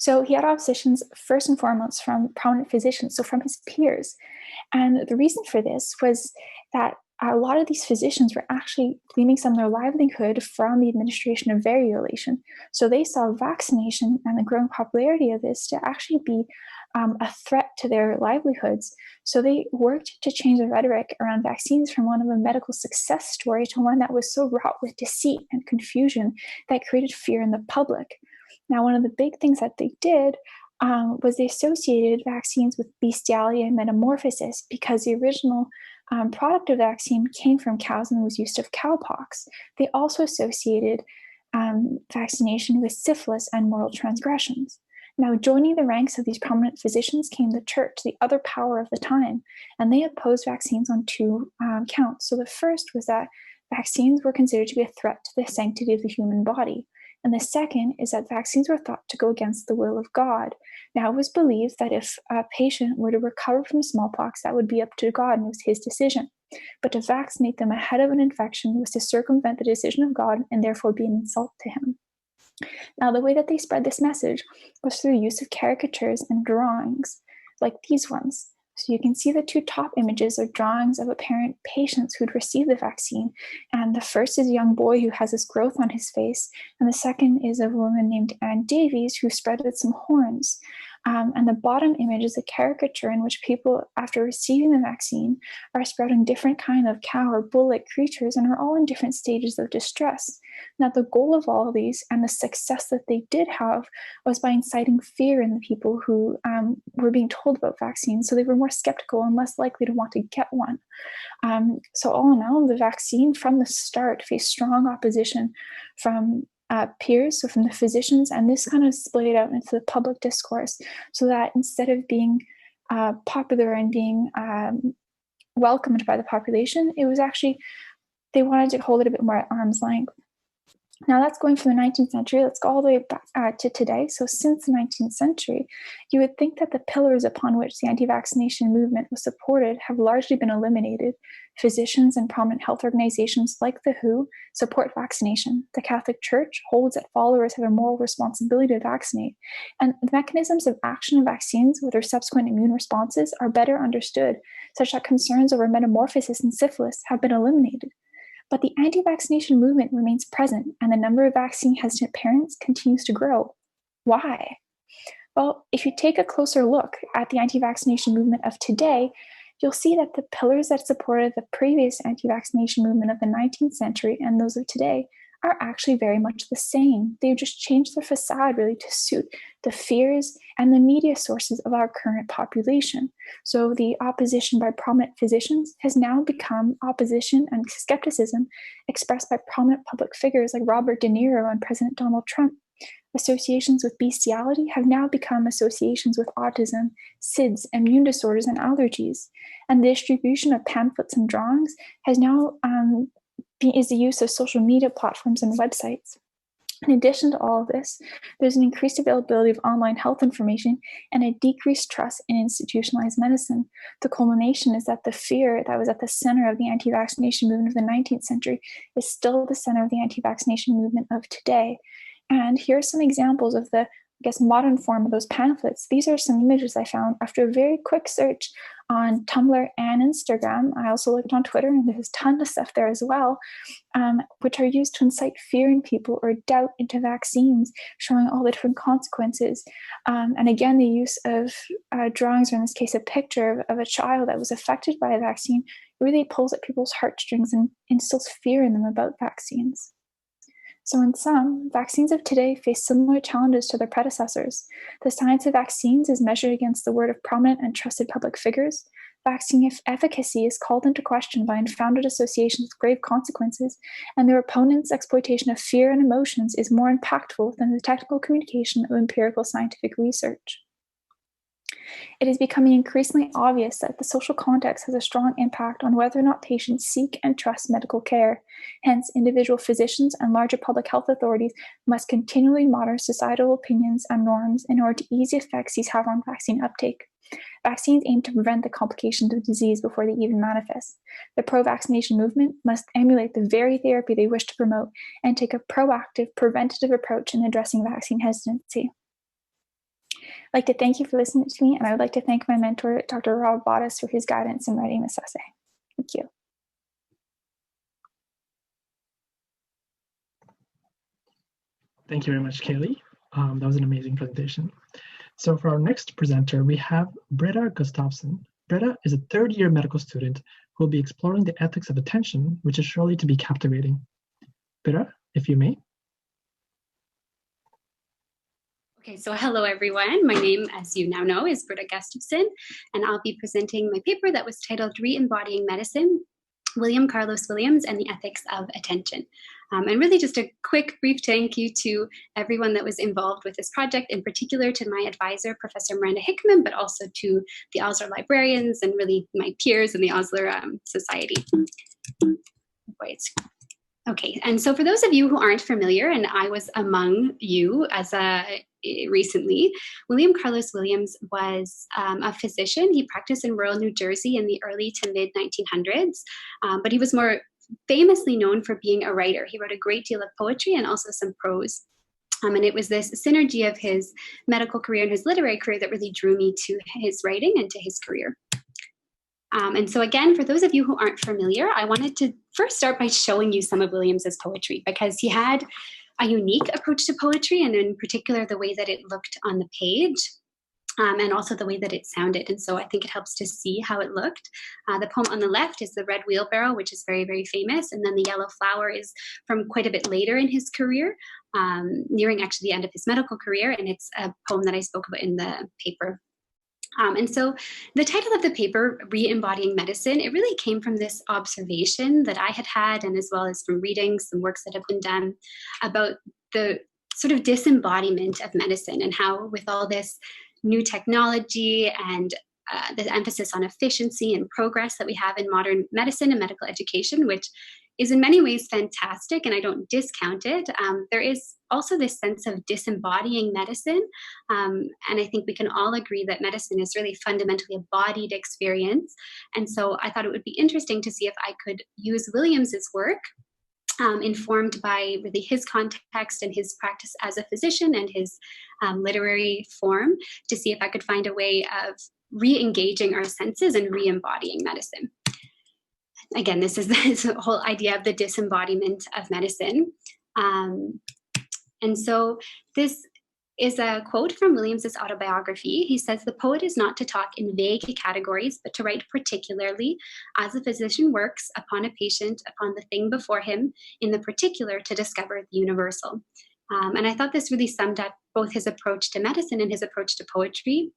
So he had oppositions first and foremost from prominent physicians, so from his peers. And the reason for this was that a lot of these physicians were actually gleaning some of their livelihood from the administration of variolation. So they saw vaccination and the growing popularity of this to actually be a threat to their livelihoods. So they worked to change the rhetoric around vaccines from one of a medical success story to one that was so wrought with deceit and confusion that created fear in the public. Now, one of the big things that they did was they associated vaccines with bestiality and metamorphosis because the original product of the vaccine came from cows and was used of cowpox. They also associated vaccination with syphilis and moral transgressions. Now, joining the ranks of these prominent physicians came the church, the other power of the time, and they opposed vaccines on two counts. So the first was that vaccines were considered to be a threat to the sanctity of the human body. And the second is that vaccines were thought to go against the will of God. Now, it was believed that if a patient were to recover from smallpox, that would be up to God and it was his decision. But to vaccinate them ahead of an infection was to circumvent the decision of God and therefore be an insult to him. Now, the way that they spread this message was through the use of caricatures and drawings, like these ones. So you can see the two top images are drawings of apparent patients who'd received the vaccine. And the first is a young boy who has this growth on his face. And the second is a woman named Anne Davies who spreaded some horns. And the bottom image is a caricature in which people, after receiving the vaccine, are sprouting different kind of cow or bull-like creatures and are all in different stages of distress. Now, the goal of all of these and the success that they did have was by inciting fear in the people who were being told about vaccines, so they were more skeptical and less likely to want to get one. So all in all, the vaccine from the start faced strong opposition from peers, so from the physicians, and this kind of splayed out into the public discourse, so that instead of being popular and being welcomed by the population, it was actually, they wanted to hold it a bit more at arm's length. Now that's going from the 19th century. Let's go all the way back to today. So since the 19th century, you would think that the pillars upon which the anti-vaccination movement was supported have largely been eliminated. Physicians and prominent health organizations like the WHO support vaccination. The Catholic Church holds that followers have a moral responsibility to vaccinate. And the mechanisms of action of vaccines with their subsequent immune responses are better understood, such that concerns over metamorphosis and syphilis have been eliminated. But the anti-vaccination movement remains present, and the number of vaccine-hesitant parents continues to grow. Why? Well, if you take a closer look at the anti-vaccination movement of today, you'll see that the pillars that supported the previous anti-vaccination movement of the 19th century and those of today are actually very much the same. They've just changed their facade really to suit the fears and the media sources of our current population. So the opposition by prominent physicians has now become opposition and skepticism expressed by prominent public figures like Robert De Niro and President Donald Trump. Associations with bestiality have now become associations with autism, SIDS, immune disorders, and allergies. And the distribution of pamphlets and drawings has now is the use of social media platforms and websites. In addition to all of this, there's an increased availability of online health information and a decreased trust in institutionalized medicine. The culmination is that the fear that was at the center of the anti-vaccination movement of the 19th century is still the center of the anti-vaccination movement of today. And here are some examples of the, modern form of those pamphlets. These are some images I found after a very quick search on Tumblr and Instagram. I also looked on Twitter, and there's a ton of stuff there as well, which are used to incite fear in people or doubt into vaccines, showing all the different consequences. And again, the use of drawings, or in this case, a picture of a child that was affected by a vaccine, really pulls at people's heartstrings and instills fear in them about vaccines. So in sum, vaccines of today face similar challenges to their predecessors. The science of vaccines is measured against the word of prominent and trusted public figures. Vaccine efficacy is called into question by unfounded associations with grave consequences, and their opponents' exploitation of fear and emotions is more impactful than the technical communication of empirical scientific research. It is becoming increasingly obvious that the social context has a strong impact on whether or not patients seek and trust medical care. Hence, individual physicians and larger public health authorities must continually monitor societal opinions and norms in order to ease the effects these have on vaccine uptake. Vaccines aim to prevent the complications of disease before they even manifest. The pro-vaccination movement must emulate the very therapy they wish to promote and take a proactive, preventative approach in addressing vaccine hesitancy. I'd like to thank you for listening to me, and I would like to thank my mentor, Dr. Rob Bottas, for his guidance in writing this essay. Thank you.
Thank you very much, Kaylee. That was an amazing presentation. So for our next presenter, we have Britta Gustafsson. Britta is a third-year medical student who will be exploring the ethics of attention, which is surely to be captivating. Britta, if you may.
Okay, so hello everyone. My name, as you now know, is Britta Gustafsson, and I'll be presenting my paper that was titled Re-Embodying Medicine, William Carlos Williams and the Ethics of Attention. And really just a quick, brief thank you to everyone that was involved with this project, in particular to my advisor, Professor Miranda Hickman, but also to the Osler librarians and really my peers in the Osler Society. Okay, and so for those of you who aren't familiar, and I was among you as recently, William Carlos Williams was a physician. He practiced in rural New Jersey in the early to mid 1900s, but he was more famously known for being a writer. He wrote a great deal of poetry and also some prose. And it was this synergy of his medical career and his literary career that really drew me to his writing and to his career. And so again, for those of you who aren't familiar, I wanted to first start by showing you some of Williams's poetry, because he had a unique approach to poetry, and in particular, the way that it looked on the page. And also the way that it sounded. And so I think it helps to see how it looked. The poem on the left is The Red Wheelbarrow, which is very, very famous. And then The Yellow Flower is from quite a bit later in his career, nearing actually the end of his medical career. And it's a poem that I spoke about in the paper. And so the title of the paper, Re-embodying Medicine, it really came from this observation that I had had, and as well as from reading some works that have been done about the sort of disembodiment of medicine, and how with all this new technology and the emphasis on efficiency and progress that we have in modern medicine and medical education, which is in many ways fantastic, and I don't discount it. There is also this sense of disembodying medicine. And I think we can all agree that medicine is really fundamentally a bodied experience. And so I thought it would be interesting to see if I could use Williams's work, informed by really his context and his practice as a physician and his literary form, to see if I could find a way of re-engaging our senses and re-embodying medicine. Again, this is the whole idea of the disembodiment of medicine. And so this is a quote from Williams's autobiography. He says, "The poet is not to talk in vague categories, but to write particularly, as a physician works upon a patient, upon the thing before him, in the particular to discover the universal." And I thought this really summed up both his approach to medicine and his approach to poetry.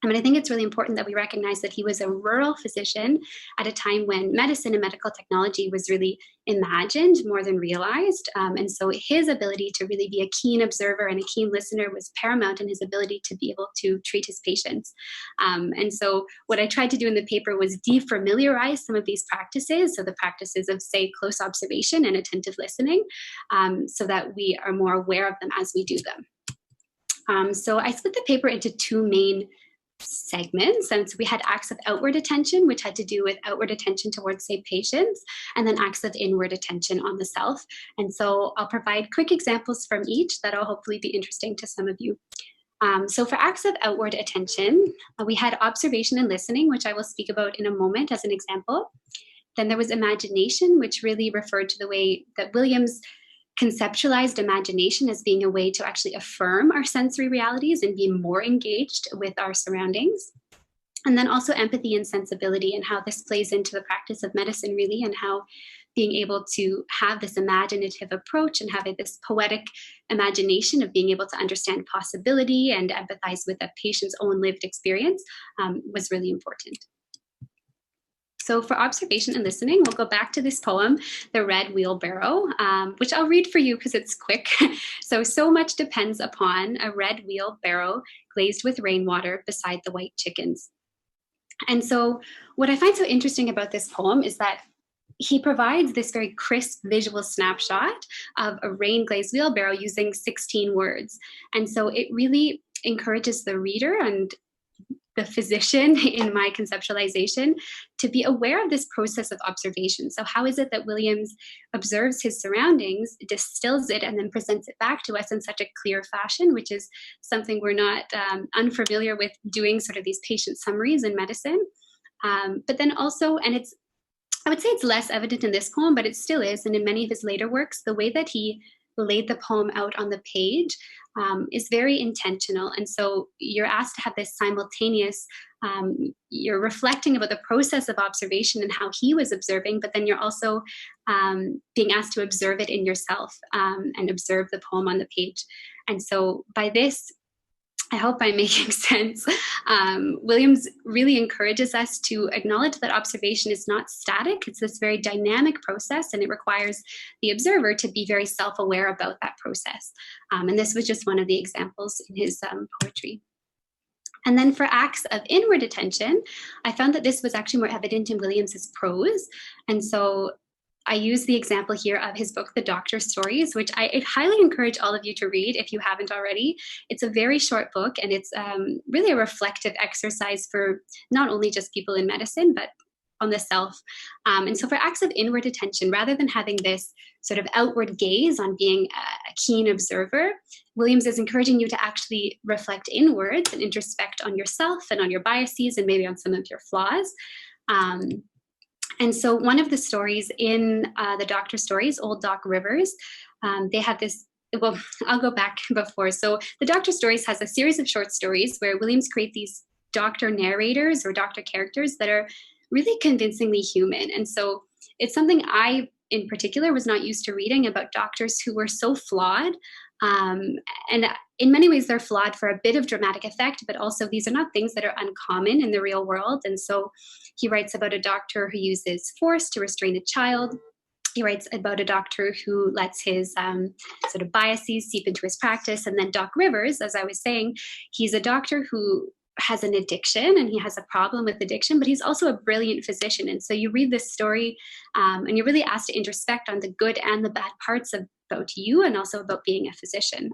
I mean, I think it's really important that we recognize that he was a rural physician at a time when medicine and medical technology was really imagined more than realized. And so his ability to really be a keen observer and a keen listener was paramount in his ability to be able to treat his patients. And so what I tried to do in the paper was defamiliarize some of these practices, so the practices of, say, close observation and attentive listening, so that we are more aware of them as we do them. So I split the paper into two main segments. And so we had acts of outward attention, which had to do with outward attention towards, say, patients, and then acts of inward attention on the self. And so I'll provide quick examples from each that'll hopefully be interesting to some of you. So for acts of outward attention, we had observation and listening, which I will speak about in a moment as an example. Then there was imagination, which really referred to the way that Williams conceptualized imagination as being a way to actually affirm our sensory realities and be more engaged with our surroundings. And then also empathy and sensibility, and how this plays into the practice of medicine really, and how being able to have this imaginative approach and having this poetic imagination of being able to understand possibility and empathize with a patient's own lived experience was really important. So for observation and listening, we'll go back to this poem, The Red Wheelbarrow, which I'll read for you because it's quick. So much depends upon a red wheelbarrow glazed with rainwater beside the white chickens. And so what I find so interesting about this poem is that he provides this very crisp visual snapshot of a rain-glazed wheelbarrow using 16 words. And so it really encourages the reader and the physician in my conceptualization to be aware of this process of observation. So how is it that Williams observes his surroundings, distills it, and then presents it back to us in such a clear fashion, which is something we're not unfamiliar with doing, sort of these patient summaries in medicine. But then also, and I would say it's less evident in this poem, but it still is, and in many of his later works, the way that he laid the poem out on the page is very intentional. And so you're asked to have this simultaneous, you're reflecting about the process of observation and how he was observing, but then you're also being asked to observe it in yourself and observe the poem on the page. And so by this, I hope I'm making sense. Williams really encourages us to acknowledge that observation is not static. It's this very dynamic process, and it requires the observer to be very self-aware about that process. And this was just one of the examples in his poetry. And then for acts of inward attention, I found that this was actually more evident in Williams's prose. And so I use the example here of his book, The Doctor's Stories, which I highly encourage all of you to read if you haven't already. It's a very short book, and it's really a reflective exercise for not only just people in medicine, but on the self. And so for acts of inward attention, rather than having this sort of outward gaze on being a keen observer, Williams is encouraging you to actually reflect inwards and introspect on yourself and on your biases and maybe on some of your flaws. And so one of the stories in the doctor stories, Old Doc Rivers, they have this, well, I'll go back before. So the doctor stories has a series of short stories where Williams creates these doctor narrators or doctor characters that are really convincingly human. And so it's something I, in particular, was not used to reading about doctors who were so flawed. And in many ways, they're flawed for a bit of dramatic effect, but also these are not things that are uncommon in the real world. And so he writes about a doctor who uses force to restrain a child. He writes about a doctor who lets his sort of biases seep into his practice. And then Doc Rivers, as I was saying, he's a doctor who has an addiction and he has a problem with addiction, but he's also a brilliant physician. And so you read this story and you're really asked to introspect on the good and the bad parts about you and also about being a physician.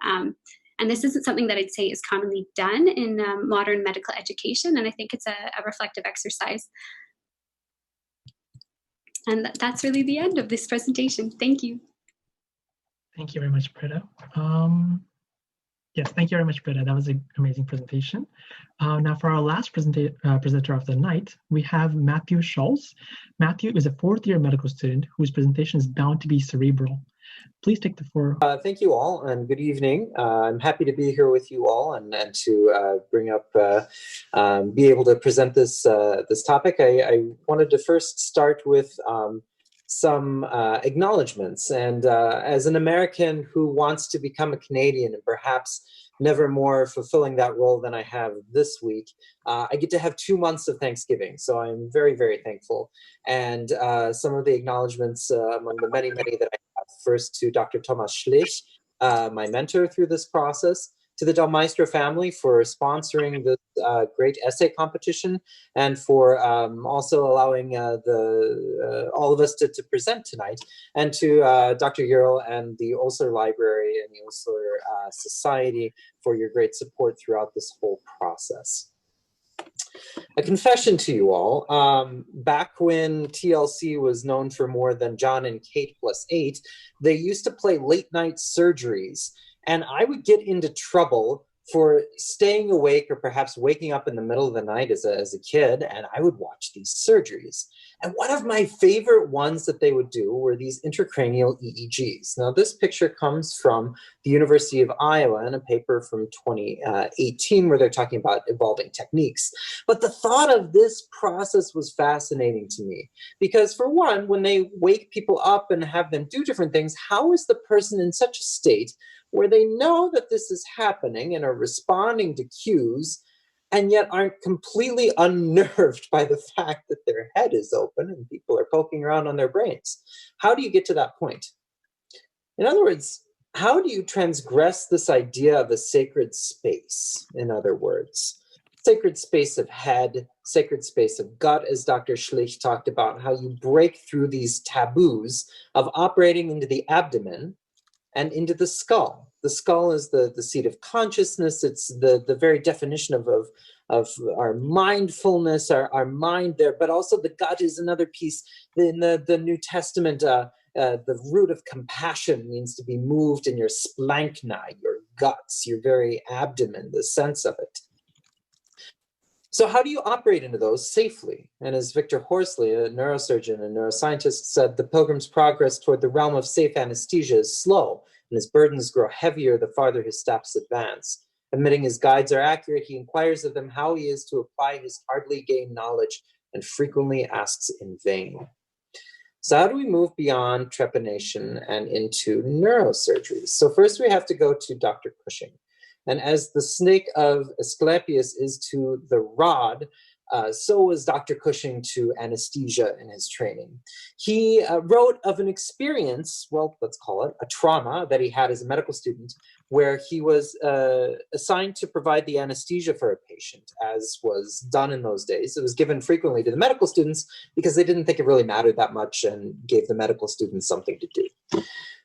And this isn't something that I'd say is commonly done in modern medical education. And I think it's a reflective exercise. And that's really the end of this presentation. Thank you.
Thank you very much, Britta. Yes, thank you very much, Britta. That was an amazing presentation. Now for our last presenter of the night, we have Matthew Schultz. Matthew is a fourth-year medical student whose presentation is bound to be cerebral. Please take the floor.
Thank you all, and good evening. I'm happy to be here with you all and to bring up, be able to present this this topic. I wanted to first start with some acknowledgements. And as an American who wants to become a Canadian and perhaps never more fulfilling that role than I have this week, I get to have 2 months of Thanksgiving. So I'm very, very thankful. And some of the acknowledgements among the many, many that I have, first to Dr. Thomas Schlich, my mentor through this process, to the Del Maestro family for sponsoring this great essay competition and for also allowing all of us to present tonight, and to Dr. Ural and the Osler Library and the Osler Society for your great support throughout this whole process. A confession to you all, back when TLC was known for more than John and Kate plus 8, they used to play late night surgeries. And I would get into trouble for staying awake or perhaps waking up in the middle of the night as a kid, and I would watch these surgeries. And one of my favorite ones that they would do were these intracranial EEGs. Now, this picture comes from the University of Iowa in a paper from 2018 where they're talking about evolving techniques. But the thought of this process was fascinating to me because, for one, when they wake people up and have them do different things, how is the person in such a state where they know that this is happening and are responding to cues and yet aren't completely unnerved by the fact that their head is open and people are poking around on their brains? How do you get to that point? In other words, how do you transgress this idea of a sacred space, in other words? Sacred space of head, sacred space of gut, as Dr. Schlich talked about, how you break through these taboos of operating into the abdomen and into the skull. The skull is the seat of consciousness. It's the very definition of our mindfulness, our mind there, but also the gut is another piece. In the New Testament, the root of compassion means to be moved in your splanchna, your guts, your very abdomen, the sense of it. So how do you operate into those safely? And as Victor Horsley, a neurosurgeon and neuroscientist, said, the pilgrim's progress toward the realm of safe anesthesia is slow, and his burdens grow heavier the farther his steps advance. Admitting his guides are accurate, he inquires of them how he is to apply his hardly gained knowledge and frequently asks in vain. So how do we move beyond trepanation and into neurosurgery? So first we have to go to Dr. Cushing. And as the snake of Asclepius is to the rod, so was Dr. Cushing to anesthesia in his training. He wrote of an experience, well, let's call it a trauma that he had as a medical student, where he was assigned to provide the anesthesia for a patient, as was done in those days. It was given frequently to the medical students because they didn't think it really mattered that much and gave the medical students something to do.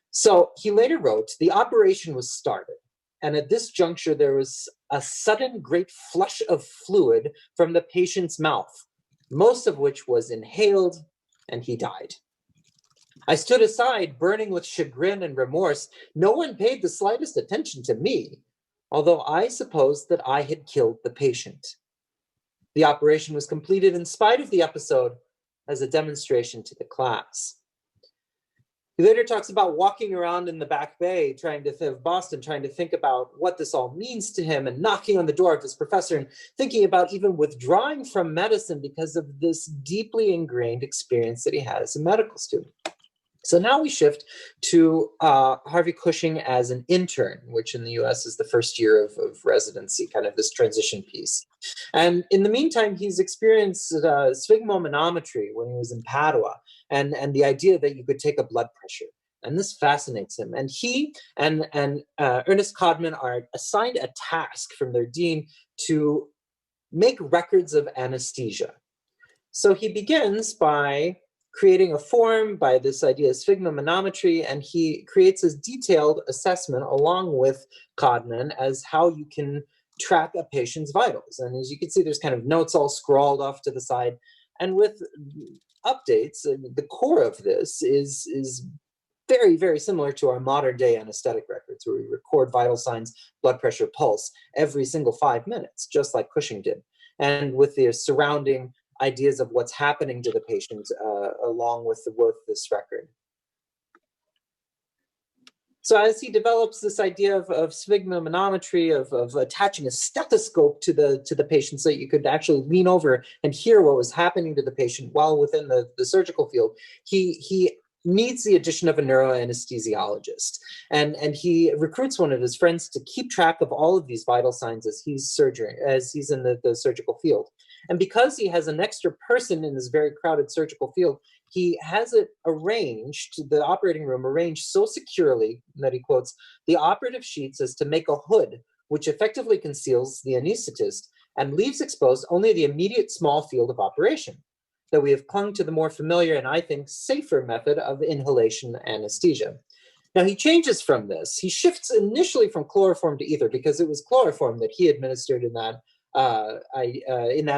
So he later wrote, the operation was started. And at this juncture, there was a sudden great flush of fluid from the patient's mouth. most of which was inhaled, and he died. I stood aside, burning with chagrin and remorse. No one paid the slightest attention to me, although I supposed that I had killed the patient. The operation was completed in spite of the episode as a demonstration to the class. He later talks about walking around in the Back Bay of Boston, trying to think about what this all means to him, and knocking on the door of his professor and thinking about even withdrawing from medicine because of this deeply ingrained experience that he had as a medical student. So now we shift to Harvey Cushing as an intern, which in the US is the first year of residency, kind of this transition piece. And in the meantime, he's experienced sphygmomanometry when he was in Padua, and the idea that you could take a blood pressure. And this fascinates him. And he and Ernest Codman are assigned a task from their dean to make records of anesthesia. So he begins by creating a form by this idea of sphygmomanometry, and he creates a detailed assessment along with Codman as how you can track a patient's vitals. And as you can see, there's kind of notes all scrawled off to the side. And with updates, the core of this is very, very similar to our modern day anesthetic records, where we record vital signs, blood pressure, pulse, every single 5 minutes, just like Cushing did. And with the surrounding ideas of what's happening to the patient along with this record. So as he develops this idea of sphygmomanometry, of attaching a stethoscope to the patient so that you could actually lean over and hear what was happening to the patient while within the surgical field, he needs the addition of a neuroanesthesiologist. And he recruits one of his friends to keep track of all of these vital signs as he's in the surgical field. And because he has an extra person in this very crowded surgical field, he has it arranged, the operating room arranged so securely that he quotes, "The operative sheets as to make a hood which effectively conceals the anesthetist and leaves exposed only the immediate small field of operation, that we have clung to the more familiar and I think safer method of inhalation anesthesia." Now he changes from this. He shifts initially from chloroform to ether because it was chloroform that he administered in that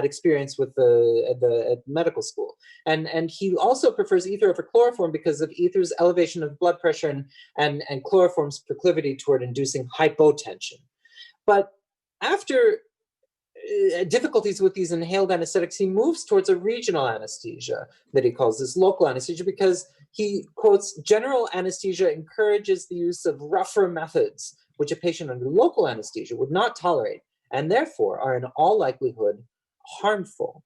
experience with the medical school, and he also prefers ether over chloroform because of ether's elevation of blood pressure and chloroform's proclivity toward inducing hypotension. But after difficulties with these inhaled anesthetics, he moves towards a regional anesthesia that he calls this local anesthesia, because he quotes, "General anesthesia encourages the use of rougher methods, which a patient under local anesthesia would not tolerate, and therefore are in all likelihood harmful."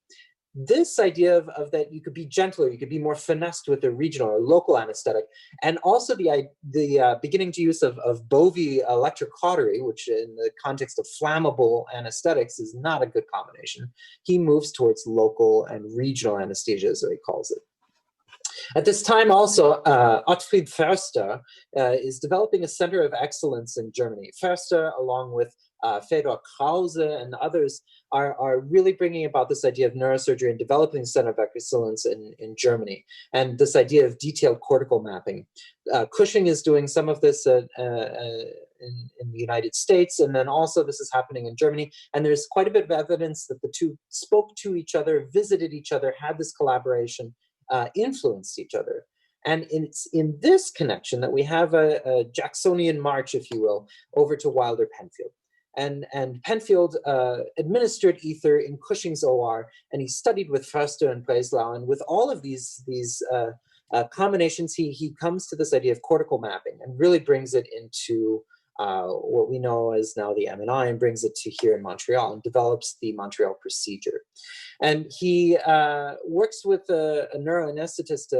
This idea of that you could be gentler, you could be more finessed with a regional or local anesthetic, and also the beginning to use of Bovie electrocautery, which in the context of flammable anesthetics is not a good combination. He moves towards local and regional anesthesia, as he calls it. At this time also, Ottfried Förster is developing a center of excellence in Germany. Förster, along with Fedor Krause and others, are really bringing about this idea of neurosurgery and developing a center of excellence in Germany, and this idea of detailed cortical mapping. Cushing is doing some of this in the United States, and then also this is happening in Germany, and there's quite a bit of evidence that the two spoke to each other, visited each other, had this collaboration, influenced each other. And it's in this connection that we have a Jacksonian march, if you will, over to Wilder Penfield. And Penfield administered ether in Cushing's OR, and he studied with Förster and Breslau. And with all of these combinations, he comes to this idea of cortical mapping and really brings it into what we know as now the MNI, and brings it to here in Montreal and develops the Montreal procedure. And he works with a neuroanesthetist,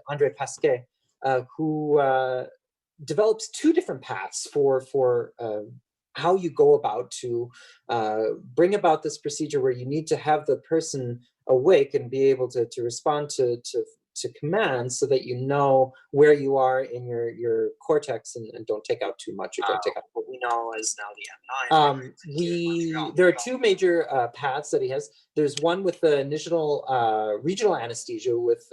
André Pasquet, who develops two different paths for how you go about to bring about this procedure, where you need to have the person awake and be able to respond to commands, so that you know where you are in your cortex and don't take out too much, or don't take out what we know as now the M9. There are two major paths that he has. There's one with the initial regional anesthesia with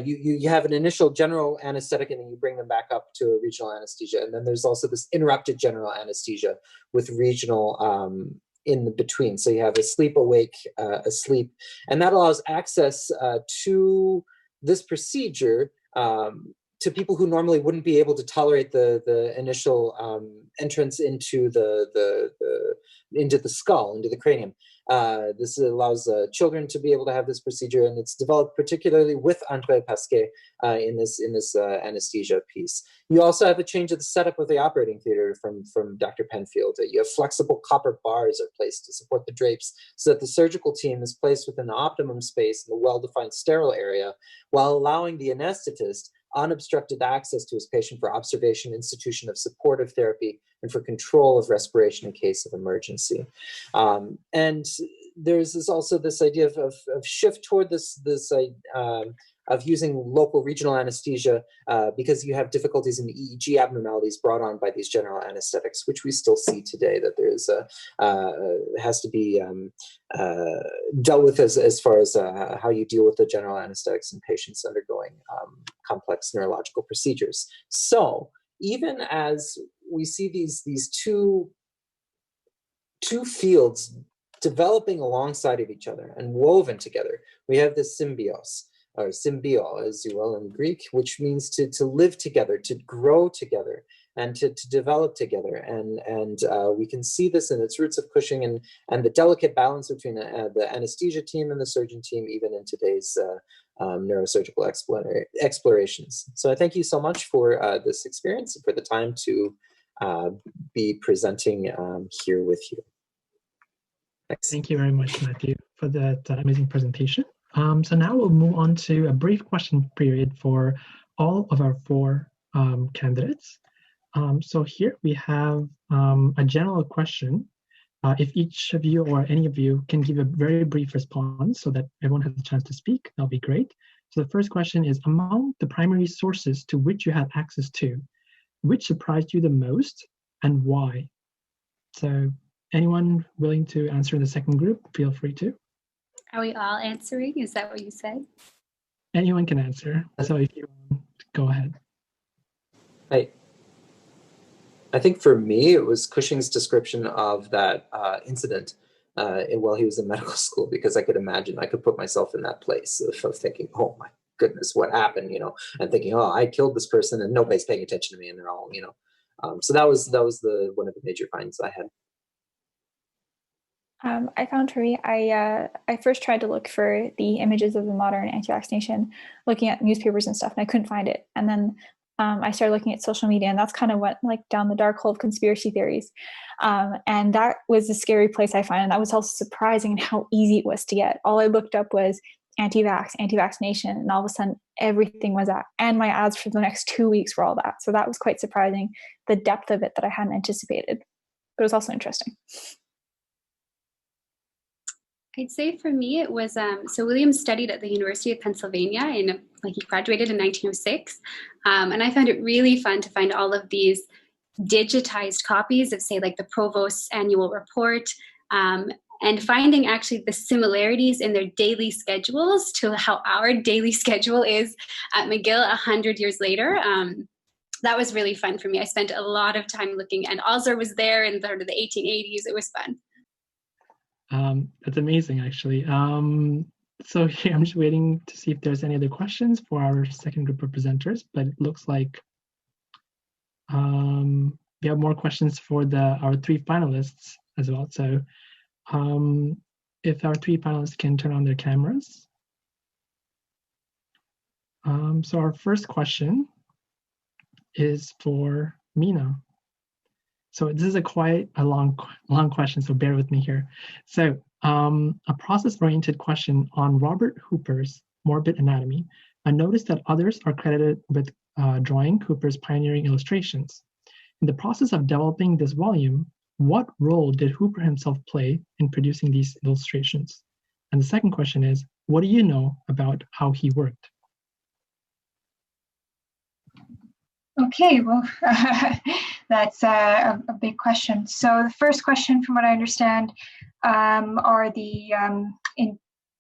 you have an initial general anesthetic, and then you bring them back up to a regional anesthesia. And then there's also this interrupted general anesthesia with regional in the between. So you have asleep, awake, asleep, and that allows access to this procedure to people who normally wouldn't be able to tolerate the initial entrance into into the skull, into the cranium. This allows children to be able to have this procedure, and it's developed particularly with André Pasquet in this anesthesia piece. You also have a change of the setup of the operating theater from Dr. Penfield. You have flexible copper bars are placed to support the drapes so that the surgical team is placed within the optimum space in the well-defined sterile area, while allowing the anesthetist unobstructed access to his patient for observation, institution of supportive therapy, and for control of respiration in case of emergency. And there's also this idea of shift toward this of using local regional anesthesia because you have difficulties in EEG abnormalities brought on by these general anesthetics, which we still see today, that there is has to be dealt with as far as how you deal with the general anesthetics in patients undergoing complex neurological procedures. So even as we see these two fields developing alongside of each other and woven together, we have this symbios, or symbio, as you will in Greek, which means to live together, to grow together, and to develop together. And we can see this in its roots of Cushing and the delicate balance between the anesthesia team and the surgeon team, even in today's neurosurgical explorations. So I thank you so much for this experience and for the time to be presenting here with you. Thanks.
Thank you very much, Matthew, for that amazing presentation. So now we'll move on to a brief question period for all of our four candidates. So here we have a general question. If each of you or any of you can give a very brief response so that everyone has a chance to speak, that'll be great. So the first question is, among the primary sources to which you had access to, which surprised you the most and why? So anyone willing to answer in the second group, feel free to.
Are we all answering? Is that what you said?
Anyone can answer. So if you want, go ahead.
I think for me, it was Cushing's description of that incident while he was in medical school, because I could imagine, I could put myself in that place of thinking, oh my goodness, what happened, and thinking, oh, I killed this person and nobody's paying attention to me, and they're all, so that was one of the major finds I had.
I found for me, I first tried to look for the images of the modern anti-vaccination, looking at newspapers and stuff, and I couldn't find it. And then I started looking at social media, and that's kind of what down the dark hole of conspiracy theories. And that was a scary place I find. And that was also surprising in how easy it was to get. All I looked up was anti-vax, anti-vaccination, and all of a sudden everything was that. And my ads for the next 2 weeks were all that. So that was quite surprising, the depth of it that I hadn't anticipated. But it was also interesting.
I'd say for me, it was, so William studied at the University of Pennsylvania, he graduated in 1906. And I found it really fun to find all of these digitized copies of, say, the Provost's annual report, and finding actually the similarities in their daily schedules to how our daily schedule is at McGill 100 years later. That was really fun for me. I spent a lot of time looking, and Osler was there in the 1880s. It was fun.
That's amazing, actually. So here I'm just waiting to see if there's any other questions for our second group of presenters, but it looks like we have more questions for our three finalists as well. So if our three finalists can turn on their cameras. So our first question is for Mina. So this is quite a long question, so bear with me here. So a process-oriented question on Robert Hooper's Morbid Anatomy. I noticed that others are credited with drawing Hooper's pioneering illustrations. In the process of developing this volume, what role did Hooper himself play in producing these illustrations? And the second question is, what do you know about how he worked?
Okay, well, that's a big question. So the first question, from what I understand, are the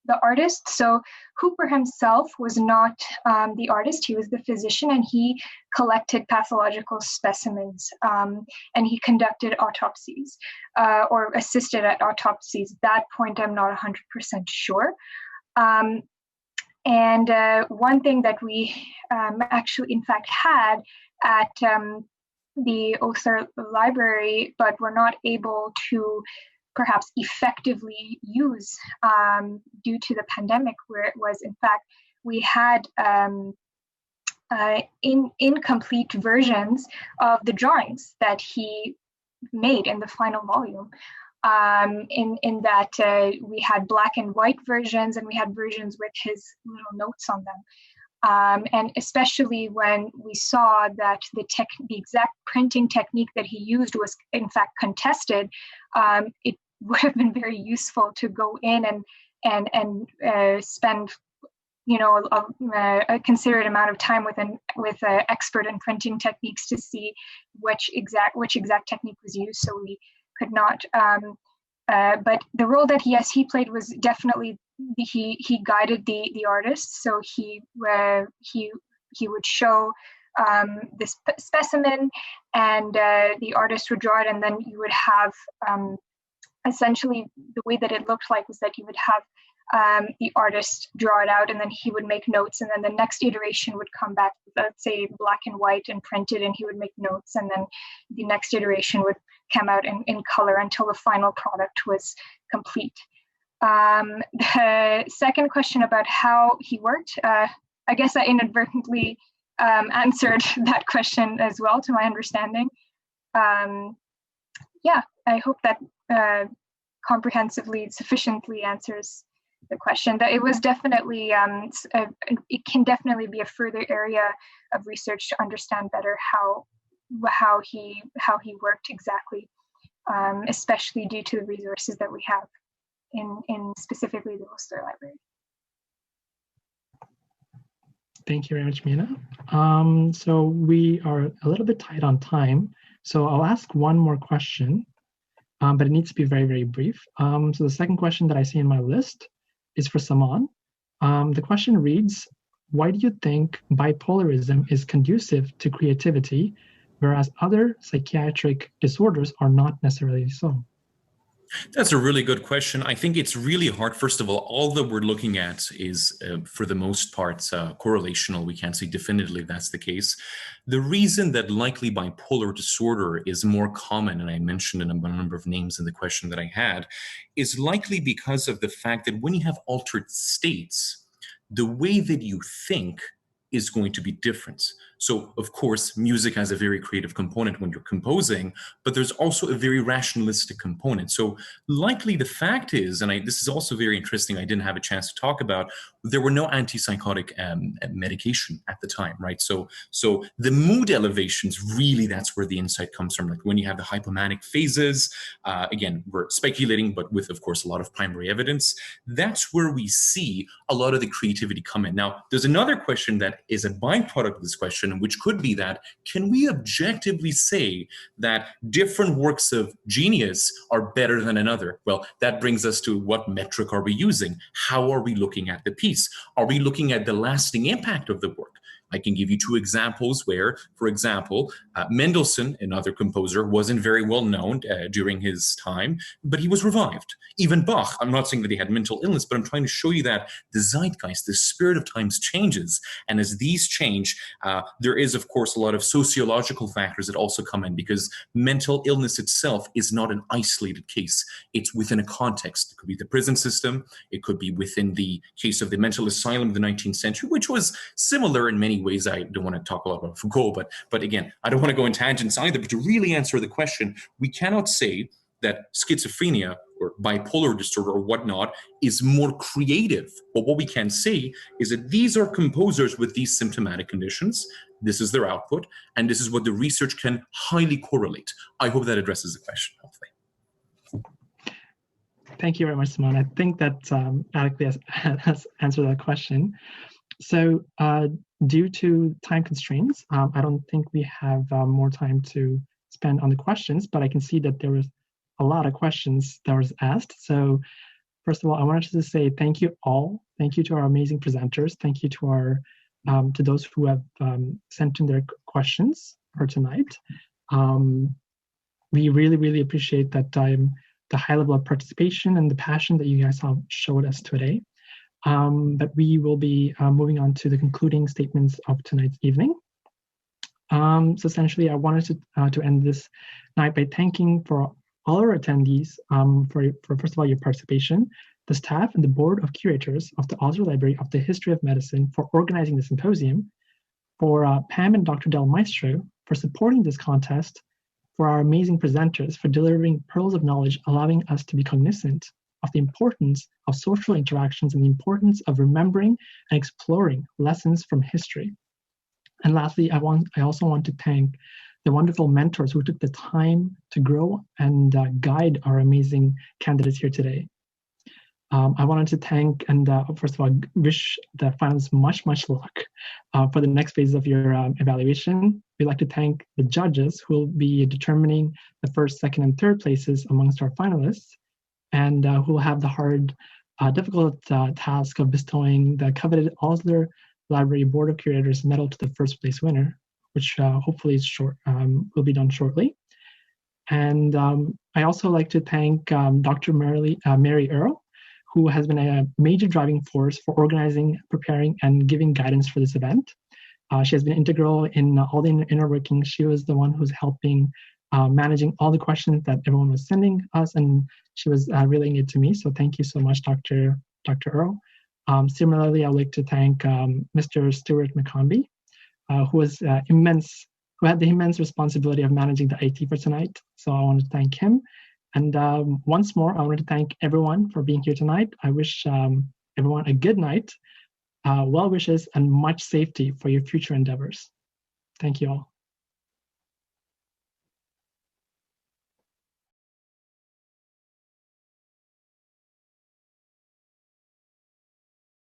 the artist. So Hooper himself was not the artist, he was the physician, and he collected pathological specimens, and he conducted autopsies or assisted at autopsies. At that point, I'm not 100% sure. And one thing that we actually, in fact, had at the Osler Library, but were not able to perhaps effectively use due to the pandemic, where it was, in fact, we had incomplete versions of the drawings that he made in the final volume. In that we had black and white versions, and we had versions with his little notes on them. And especially when we saw that the exact printing technique that he used was in fact contested, it would have been very useful to go in and spend, you know, a considerate amount of time with an expert in printing techniques to see which exact technique was used. So we could not. But the role that he played was definitely he guided the artist. So he would show this specimen, and the artist would draw it, and then you would have essentially the way that it looked like was that you would have the artist draw it out, and then he would make notes, and then the next iteration would come back, let's say black and white and printed, and he would make notes, and then the next iteration would come out in color until the final product was complete. The second question about how he worked, I guess I inadvertently answered that question as well, to my understanding. Yeah, I hope that comprehensively, sufficiently answers the question. That it was definitely, it can definitely be a further area of research to understand better how he worked exactly, especially due to the resources that we have in specifically the Osler Library.
Thank you very much, Mina. So we are a little bit tight on time, so I'll ask one more question, but it needs to be very, very brief. So the second question that I see in my list is for Saman. The question reads, why do you think bipolarism is conducive to creativity, whereas other psychiatric disorders are not necessarily so?
That's a really good question. I think it's really hard. First of all that we're looking at is, for the most part, correlational. We can't say definitively that's the case. The reason that likely bipolar disorder is more common, and I mentioned a number of names in the question that I had, is likely because of the fact that when you have altered states, the way that you think is going to be different. So, of course, music has a very creative component when you're composing, but there's also a very rationalistic component. So likely the fact is, and this is also very interesting, I didn't have a chance to talk about, there were no antipsychotic medication at the time, right? So the mood elevations, really, that's where the insight comes from. Like when you have the hypomanic phases, again, we're speculating, but with, of course, a lot of primary evidence, that's where we see a lot of the creativity come in. Now, there's another question that is a byproduct of this question, which could be that, can we objectively say that different works of genius are better than another? Well, that brings us to what metric are we using? How are we looking at the piece? Are we looking at the lasting impact of the work? I can give you two examples where, for example, Mendelssohn, another composer, wasn't very well known during his time, but he was revived. Even Bach, I'm not saying that he had mental illness, but I'm trying to show you that the zeitgeist, the spirit of times changes. And as these change, there is, of course, a lot of sociological factors that also come in, because mental illness itself is not an isolated case. It's within a context. It could be the prison system. It could be within the case of the mental asylum of the 19th century, which was similar in many ways. I don't want to talk a lot about Foucault, but again, I don't want to go in tangents either. But to really answer the question, we cannot say that schizophrenia or bipolar disorder or whatnot is more creative. But what we can say is that these are composers with these symptomatic conditions. This is their output, and this is what the research can highly correlate. I hope that addresses the question, hopefully.
Thank you very much, Simone. I think that adequately has answered that question. So due to time constraints, I don't think we have more time to spend on the questions, but I can see that there was a lot of questions that was asked. So First of all, I wanted to say thank you all. Thank you to our amazing presenters. Thank you to our to those who have sent in their questions for tonight. We really, really appreciate that the high level of participation and the passion that you guys have showed us today. But we will be moving on to the concluding statements of tonight's evening. So essentially, I wanted to end this night by thanking for all our attendees for first of all your participation, the staff and the board of curators of the Osler Library of the History of Medicine for organizing the symposium, for Pam and Dr. Del Maestro for supporting this contest, for our amazing presenters for delivering pearls of knowledge, allowing us to be cognizant of the importance of social interactions and the importance of remembering and exploring lessons from history. And lastly, I also want to thank the wonderful mentors who took the time to grow and guide our amazing candidates here today. I wanted to thank and first of all, wish the finalists much luck for the next phase of your evaluation. We'd like to thank the judges who will be determining the first, second, and third places amongst our finalists, and who will have the hard, difficult task of bestowing the coveted Osler Library Board of Curators medal to the first place winner, which hopefully is will be done shortly. And I also like to thank Dr. Mary Earle, who has been a major driving force for organizing, preparing, and giving guidance for this event. She has been integral in all the inner workings. She was the one who's helping managing all the questions that everyone was sending us, and she was relaying it to me. So thank you so much, Dr. Earle. Similarly, I'd like to thank Mr. Stuart McCombie, who had the immense responsibility of managing the IT for tonight. So I want to thank him. And once more, I want to thank everyone for being here tonight. I wish everyone a good night, well wishes, and much safety for your future endeavors. Thank you all.